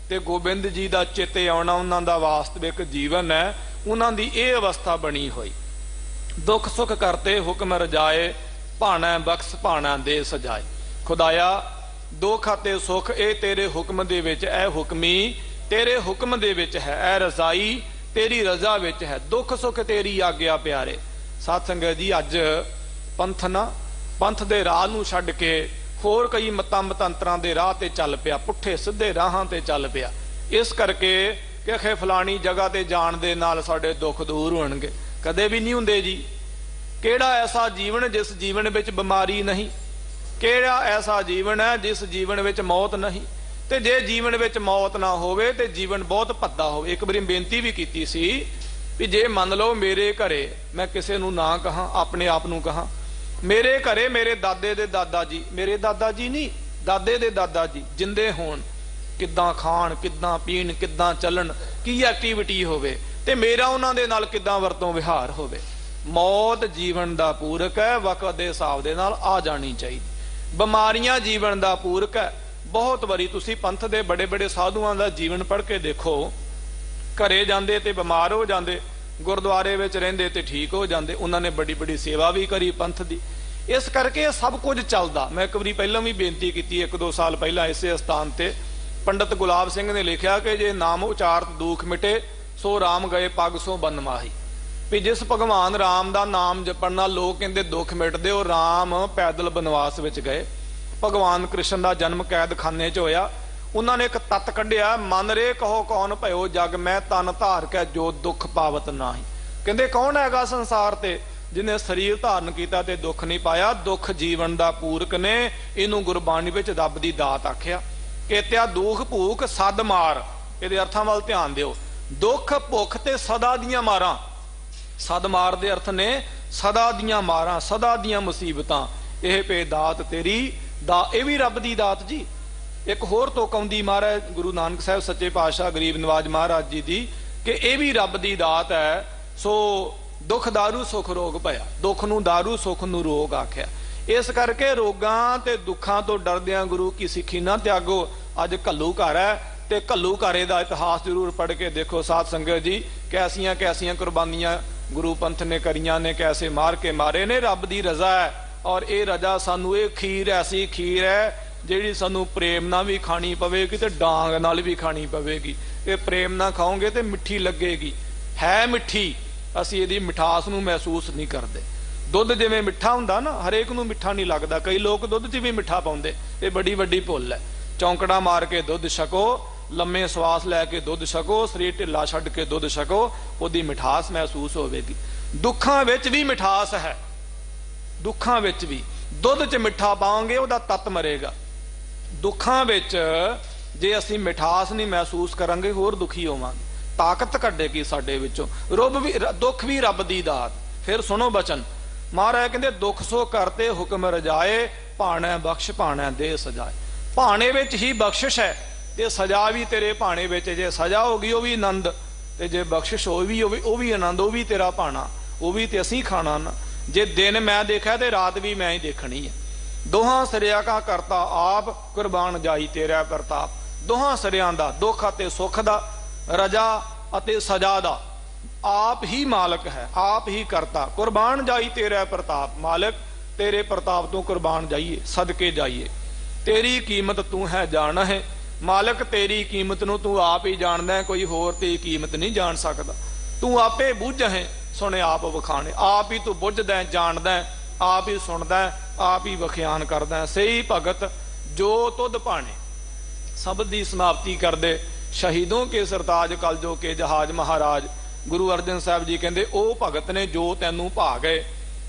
[SPEAKER 2] ते गोबिंद जी दा चेते आउणा उन्हां दा वास्तविक जीवन है। उन्हां दी इह अवस्था बनी हुई। दुख सुख करते हुक्म रजाए, भाणा बख्श भाणा दे सजाए। खुदाया दुख अते सुख ए तेरे हुक्म दे विच, ए हुक्मी तेरे हुक्म दे विच है, ए रजाई तेरी रजा विच है, दुख सुख तेरी आग्या प्यारे। साध संगत जी अज पंथ दे राह नूं छड्ड के होर कई मतां मतंतरां दे राह ते चल पिया, पुट्ठे सिद्धे राहां ते चल पिया। इस करके कि खे फलानी जगह ते जाण दे नाल साडे दुख दूर होणगे, कदे भी नहीं हुंदे जी। किहड़ा ऐसा जीवन जिस जीवन विच बीमारी नहीं, किहड़ा ऐसा जीवन है जिस जीवन विच मौत नहीं। ते जे जीवन विच मौत ना होवे ते जीवन बहुत भद्दा होवे। एक बारी बेनती भी कीती सी भी जे मान लो मेरे घरे, मैं किसे नूं ना कहां, अपने आप नूं कहां, मेरे घरे मेरे दादे दे दादा जी, मेरे दादा जी नहीं दादे दे दादा जी जिंदे होण, किद्दां खाण किद्दां पीण किद्दां चलन, की एक्टिविटी होवे, ਤੇ ਮੇਰਾ ਉਹਨਾਂ ਦੇ ਨਾਲ ਕਿੱਦਾਂ ਵਰਤੋਂ ਵਿਹਾਰ ਹੋਵੇ। ਮੌਤ ਜੀਵਨ ਦਾ ਪੂਰਕ ਹੈ, ਵਕਤ ਦੇ ਹਿਸਾਬ ਦੇ ਨਾਲ ਆ ਜਾਣੀ ਚਾਹੀਦੀ। ਬਿਮਾਰੀਆਂ ਜੀਵਨ ਦਾ ਪੂਰਕ ਹੈ। ਬਹੁਤ ਵਾਰੀ ਤੁਸੀਂ ਪੰਥ ਦੇ ਬੜੇ ਬੜੇ ਸਾਧੂਆਂ ਦਾ ਜੀਵਨ ਪੜ੍ਹ ਕੇ ਦੇਖੋ, ਘਰੇ ਜਾਂਦੇ ਤੇ ਬਿਮਾਰ ਹੋ ਜਾਂਦੇ, ਗੁਰਦੁਆਰੇ ਵਿੱਚ ਰਹਿੰਦੇ ਤੇ ਠੀਕ ਹੋ ਜਾਂਦੇ। ਉਹਨਾਂ ਨੇ ਬੜੀ ਬੜੀ ਸੇਵਾ ਵੀ ਕਰੀ ਪੰਥ ਦੀ। ਇਸ ਕਰਕੇ ਇਹ ਸਭ ਕੁਝ ਚੱਲਦਾ। ਮੈਂ ਇੱਕ ਵਾਰੀ ਪਹਿਲਾਂ ਵੀ ਬੇਨਤੀ ਕੀਤੀ, 1-2 ਸਾਲ ਪਹਿਲਾਂ ਇਸੇ ਅਸਥਾਨ ਤੇ ਪੰਡਤ ਗੁਲਾਬ ਸਿੰਘ ਨੇ ਲਿਖਿਆ ਕਿ ਜੇ ਨਾਮ ਉਚਾਰਤ ਦੁੱਖ ਮਿਟੇ ਸੋ ਰਾਮ ਗਏ ਪਗ ਸੋ ਬਨਮਾਹੀ। ਵੀ ਜਿਸ ਭਗਵਾਨ ਰਾਮ ਦਾ ਨਾਮ ਜਪਣ ਨਾਲ ਲੋਕ ਕਹਿੰਦੇ ਦੁੱਖ ਮਿਟਦੇ, ਉਹ ਰਾਮ ਪੈਦਲ ਬਨਵਾਸ ਵਿੱਚ ਗਏ। ਭਗਵਾਨ ਕ੍ਰਿਸ਼ਨ ਦਾ ਜਨਮ ਕੈਦਖਾਨੇ 'ਚ ਹੋਇਆ। ਉਹਨਾਂ ਨੇ ਇੱਕ ਤੱਤ ਕੱਢਿਆ, ਮਨ ਰੇ ਕਹੋ ਕੌਣ ਭਇਓ ਜਗ ਮੈਂ ਤਨ ਧਾਰ ਕੇ ਜੋ ਦੁੱਖ ਪਾਵਤ ਨਾਹੀ। ਕਹਿੰਦੇ ਕੌਣ ਹੈਗਾ ਸੰਸਾਰ ਤੇ ਜਿਹਨੇ ਸਰੀਰ ਧਾਰਨ ਕੀਤਾ ਤੇ ਦੁੱਖ ਨਹੀਂ ਪਾਇਆ। ਦੁੱਖ ਜੀਵਨ ਦਾ ਪੂਰਕ ਨੇ। ਇਹਨੂੰ ਗੁਰਬਾਣੀ ਵਿੱਚ ਰੱਬ ਦੀ ਦਾਤ ਆਖਿਆ। ਕੇਤਿਆ ਦੁੱਖ ਭੂਖ ਸਦ ਮਾਰ। ਇਹਦੇ ਅਰਥਾਂ ਵੱਲ ਧਿਆਨ ਦਿਓ। ਦੁੱਖ ਭੁੱਖ ਤੇ ਸਦਾ ਦੀਆਂ ਮਾਰਾਂ। ਸਦ ਮਾਰ ਦੇ ਅਰਥ ਨੇ ਸਦਾ ਦੀਆਂ ਮਾਰਾਂ, ਸਦਾ ਦੀਆਂ ਮੁਸੀਬਤਾਂ। ਇਹ ਪੇ ਦਾਤ ਤੇਰੀ ਦਾ, ਇਹ ਵੀ ਰੱਬ ਦੀ ਦਾਤ ਜੀ। ਇੱਕ ਹੋਰ ਤੁਕ ਆਉਂਦੀ ਮਹਾਰਾਜ ਗੁਰੂ ਨਾਨਕ ਸਾਹਿਬ ਸੱਚੇ ਪਾਤਸ਼ਾਹ ਗਰੀਬ ਨਵਾਜ ਮਹਾਰਾਜ ਜੀ ਦੀ, ਕਿ ਇਹ ਵੀ ਰੱਬ ਦੀ ਦਾਤ ਹੈ। ਸੋ ਦੁੱਖ ਦਾਰੂ ਸੁਖ ਰੋਗ ਭਇਆ। ਦੁੱਖ ਨੂੰ ਦਾਰੂ, ਸੁਖ ਨੂੰ ਰੋਗ ਆਖਿਆ। ਇਸ ਕਰਕੇ ਰੋਗਾਂ ਤੇ ਦੁੱਖਾਂ ਤੋਂ ਡਰਦਿਆਂ ਗੁਰੂ ਕੀ ਸਿੱਖੀ ਨਾ ਤਿਆਗੋ। ਅੱਜ ਘੱਲੂ ਘਰ ਹੈ ਤੇ ਘੱਲੂ ਘਾਰੇ ਦਾ ਇਤਿਹਾਸ ਜ਼ਰੂਰ ਪੜ੍ਹ ਕੇ ਦੇਖੋ ਸਾਧ ਸੰਗਤ ਜੀ। ਕੈਸੀਆਂ ਕੈਸੀਆਂ ਕੁਰਬਾਨੀਆਂ ਗੁਰੂ ਪੰਥ ਨੇ ਕਰੀਆਂ ਨੇ, ਕੈਸੇ ਮਾਰ ਕੇ ਮਾਰੇ ਨੇ। ਰੱਬ ਦੀ ਰਜ਼ਾ ਹੈ, ਔਰ ਇਹ ਰਜ਼ਾ ਸਾਨੂੰ, ਇਹ ਖੀਰ ਐਸੀ ਖੀਰ ਹੈ ਜਿਹੜੀ ਸਾਨੂੰ ਪ੍ਰੇਮ ਨਾਲ ਵੀ ਖਾਣੀ ਪਵੇਗੀ ਤੇ ਡਾਂਗ ਨਾਲ ਵੀ ਖਾਣੀ ਪਵੇਗੀ। ਇਹ ਪ੍ਰੇਮ ਨਾਲ ਖਾਓਗੇ ਤੇ ਮਿੱਠੀ ਲੱਗੇਗੀ, ਹੈ ਮਿੱਠੀ। ਅਸੀਂ ਇਹਦੀ ਮਿਠਾਸ ਨੂੰ ਮਹਿਸੂਸ ਨਹੀਂ ਕਰਦੇ। ਦੁੱਧ ਜਿਵੇਂ ਮਿੱਠਾ ਹੁੰਦਾ ਨਾ, ਹਰੇਕ ਨੂੰ ਮਿੱਠਾ ਨਹੀਂ ਲੱਗਦਾ। ਕਈ ਲੋਕ ਦੁੱਧ 'ਚ ਵੀ ਮਿੱਠਾ ਪਾਉਂਦੇ, ਇਹ ਬੜੀ ਵੱਡੀ ਭੁੱਲ ਹੈ। ਚੌਂਕੜਾ ਮਾਰ ਕੇ ਦੁੱਧ ਛਕੋ, ਲੰਮੇ ਸਵਾਸ ਲੈ ਕੇ ਦੁੱਧ ਛਕੋ, ਸਰੀਰ ਢਿੱਲਾ ਛੱਡ ਕੇ ਦੁੱਧ ਛਕੋ, ਉਹਦੀ ਮਿਠਾਸ ਮਹਿਸੂਸ ਹੋਵੇਗੀ। ਦੁੱਖਾਂ ਵਿੱਚ ਵੀ ਮਿਠਾਸ ਹੈ। ਦੁੱਖਾਂ ਵਿੱਚ ਵੀ ਦੁੱਧ 'ਚ ਮਿੱਠਾ ਪਾਵਾਂਗੇ ਉਹਦਾ ਤੱਤ ਮਰੇਗਾ। ਦੁੱਖਾਂ ਵਿੱਚ ਜੇ ਅਸੀਂ ਮਿਠਾਸ ਨਹੀਂ ਮਹਿਸੂਸ ਕਰਾਂਗੇ ਹੋਰ ਦੁਖੀ ਹੋਵਾਂਗੇ। ਤਾਕਤ ਕੱਢੇਗੀ ਸਾਡੇ ਵਿੱਚੋਂ। ਦੁੱਖ ਵੀ ਰੱਬ ਦੀ ਦਾਤ। ਫਿਰ ਸੁਣੋ ਬਚਨ, ਮਹਾਰਾਜ ਕਹਿੰਦੇ ਦੁੱਖ ਸੋ ਕਰਤੇ ਹੁਕਮ ਰਜਾਏ ਭਾਣੇ ਬਖਸ਼ ਭਾਣੇ ਦੇ ਸਜਾਏ। ਭਾਣੇ ਵਿੱਚ ਹੀ ਬਖਸ਼ਿਸ਼ ਹੈ ਤੇ ਸਜ਼ਾ ਵੀ ਤੇਰੇ ਭਾਣੇ ਵਿੱਚ। ਜੇ ਸਜ਼ਾ ਹੋ ਗਈ ਉਹ ਵੀ ਆਨੰਦ, ਤੇ ਜੇ ਬਖਸ਼ਿਸ਼ ਉਹ ਵੀ ਆਨੰਦ, ਉਹ ਵੀ ਤੇਰਾ ਭਾਣਾ, ਉਹ ਵੀ ਤੇ ਅਸੀਂ ਖਾਣਾ ਨਾ। ਜੇ ਦਿਨ ਮੈਂ ਦੇਖਿਆ ਤੇ ਰਾਤ ਵੀ ਮੈਂ ਹੀ ਦੇਖਣੀ ਹੈ। ਦੋਹਾਂ ਸਿਰਿਆਂ ਕਾ ਕਰਤਾ ਆਪ ਕੁਰਬਾਨ ਜਾਈ ਤੇਰਾ ਪ੍ਰਤਾਪ। ਦੋਹਾਂ ਸਿਰਿਆਂ ਦਾ, ਦੁੱਖ ਅਤੇ ਸੁੱਖ ਦਾ, ਰਜਾ ਅਤੇ ਸਜ਼ਾ ਦਾ ਆਪ ਹੀ ਮਾਲਕ ਹੈ, ਆਪ ਹੀ ਕਰਤਾ। ਕੁਰਬਾਨ ਜਾਈ ਤੇਰਾ ਪ੍ਰਤਾਪ। ਮਾਲਕ ਤੇਰੇ ਪ੍ਰਤਾਪ ਤੋਂ ਕੁਰਬਾਨ ਜਾਈਏ, ਸਦਕੇ ਜਾਈਏ। ਤੇਰੀ ਕੀਮਤ ਤੂੰ ਹੈ ਜਾਣ ਹੈ। ਮਾਲਕ ਤੇਰੀ ਕੀਮਤ ਨੂੰ ਤੂੰ ਆਪ ਹੀ ਜਾਣਦਾ ਹੈ, ਕੋਈ ਹੋਰ ਤੇਰੀ ਕੀਮਤ ਨਹੀਂ ਜਾਣ ਸਕਦਾ। ਤੂੰ ਆਪੇ ਬੁੱਝ ਹੈ, ਸੁਣੇ ਆਪ ਵਖਾਣੇ। ਆਪ ਹੀ ਤੂੰ ਬੁੱਝਦਾ, ਜਾਣਦਾ, ਆਪ ਹੀ ਸੁਣਦਾ, ਆਪ ਹੀ ਵਖਿਆਨ ਕਰਦਾ। ਸਹੀ ਭਗਤ ਜੋ ਤੁਧ ਭਾਣੇ। ਸ਼ਬਦ ਦੀ ਸਮਾਪਤੀ ਕਰਦੇ, ਸ਼ਹੀਦੋਂ ਕੇ ਸਰਤਾਜ ਕਲਜੋ ਕੇ ਜਹਾਜ ਮਹਾਰਾਜ। ਗੁਰੂ ਅਰਜਨ ਸਾਹਿਬ ਜੀ ਕਹਿੰਦੇ ਉਹ ਭਗਤ ਨੇ ਜੋ ਤੈਨੂੰ ਭਾ ਗਏ,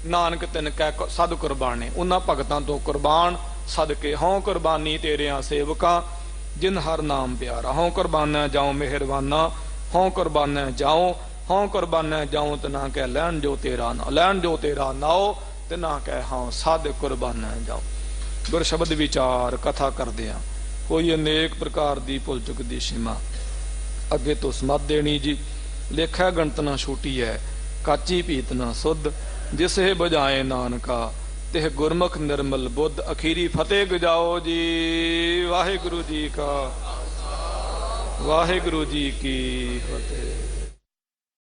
[SPEAKER 2] ਨਾਨਕ ਤਿਨ ਕਹਿ ਸਦ ਕੁਰਬਾਨੇ। ਉਹਨਾਂ ਭਗਤਾਂ ਤੋਂ ਕੁਰਬਾਨ ਸਦਕੇ ਹੋਂ ਕੁਰਬਾਨੀ ਤੇਰਿਆਂ ਸੇਵਕਾਂ ਜਿਨ ਹਰ ਨਾਮ ਪਿਆਰਾ। ਹੋਂ ਕੁਰਬਾਨਾ ਜਾਉ ਮਿਹਰਬਾਨਾ, ਹੋਂ ਕੁਰਬਾਨਾ ਜਾਉ, ਹੋਂ ਕੁਰਬਾਨਾ ਜਾਉ ਤਨਾ ਕਹਿ ਲੈਣ ਜੋ ਤੇਰਾ ਨਾ, ਲੈਣ ਜੋ ਤੇਰਾ ਨਾਉ ਤਨਾ ਕਹਿ ਹਾਂ ਸਦ ਕੁਰਬਾਨਾ ਜਾਉ। ਗੁਰ ਸ਼ਬਦ ਵਿਚਾਰ ਕਥਾ ਕਰਦੇ ਆ। ਕੋਈ ਅਨੇਕ ਪ੍ਰਕਾਰ ਦੀ ਭੁੱਲ ਚੁੱਕ ਦੀ ਸੀਮਾ ਅੱਗੇ ਤੋਂ ਸਮਝ ਦੇਣੀ ਜੀ। ਲੇਖਾ ਗਣਤ ਨਾ ਛੋਟੀ ਹੈ, ਕਾਚੀ ਭੀਤ ਨਾ ਸੁਧ। ਜਿਸ ਇਹ ਬੁਝਾਏ ਨਾਨਕਾ ਤੇ ਗੁਰਮੁਖ ਨਿਰਮਲ ਬੁੱਧ। ਅਖੀਰੀ ਫਤਿਹ ਗਜਾਓ ਜੀ। ਵਾਹਿਗੁਰੂ ਜੀ ਕਾ, ਵਾਹਿਗੁਰੂ ਜੀ ਕੀ ਫਤਿਹ।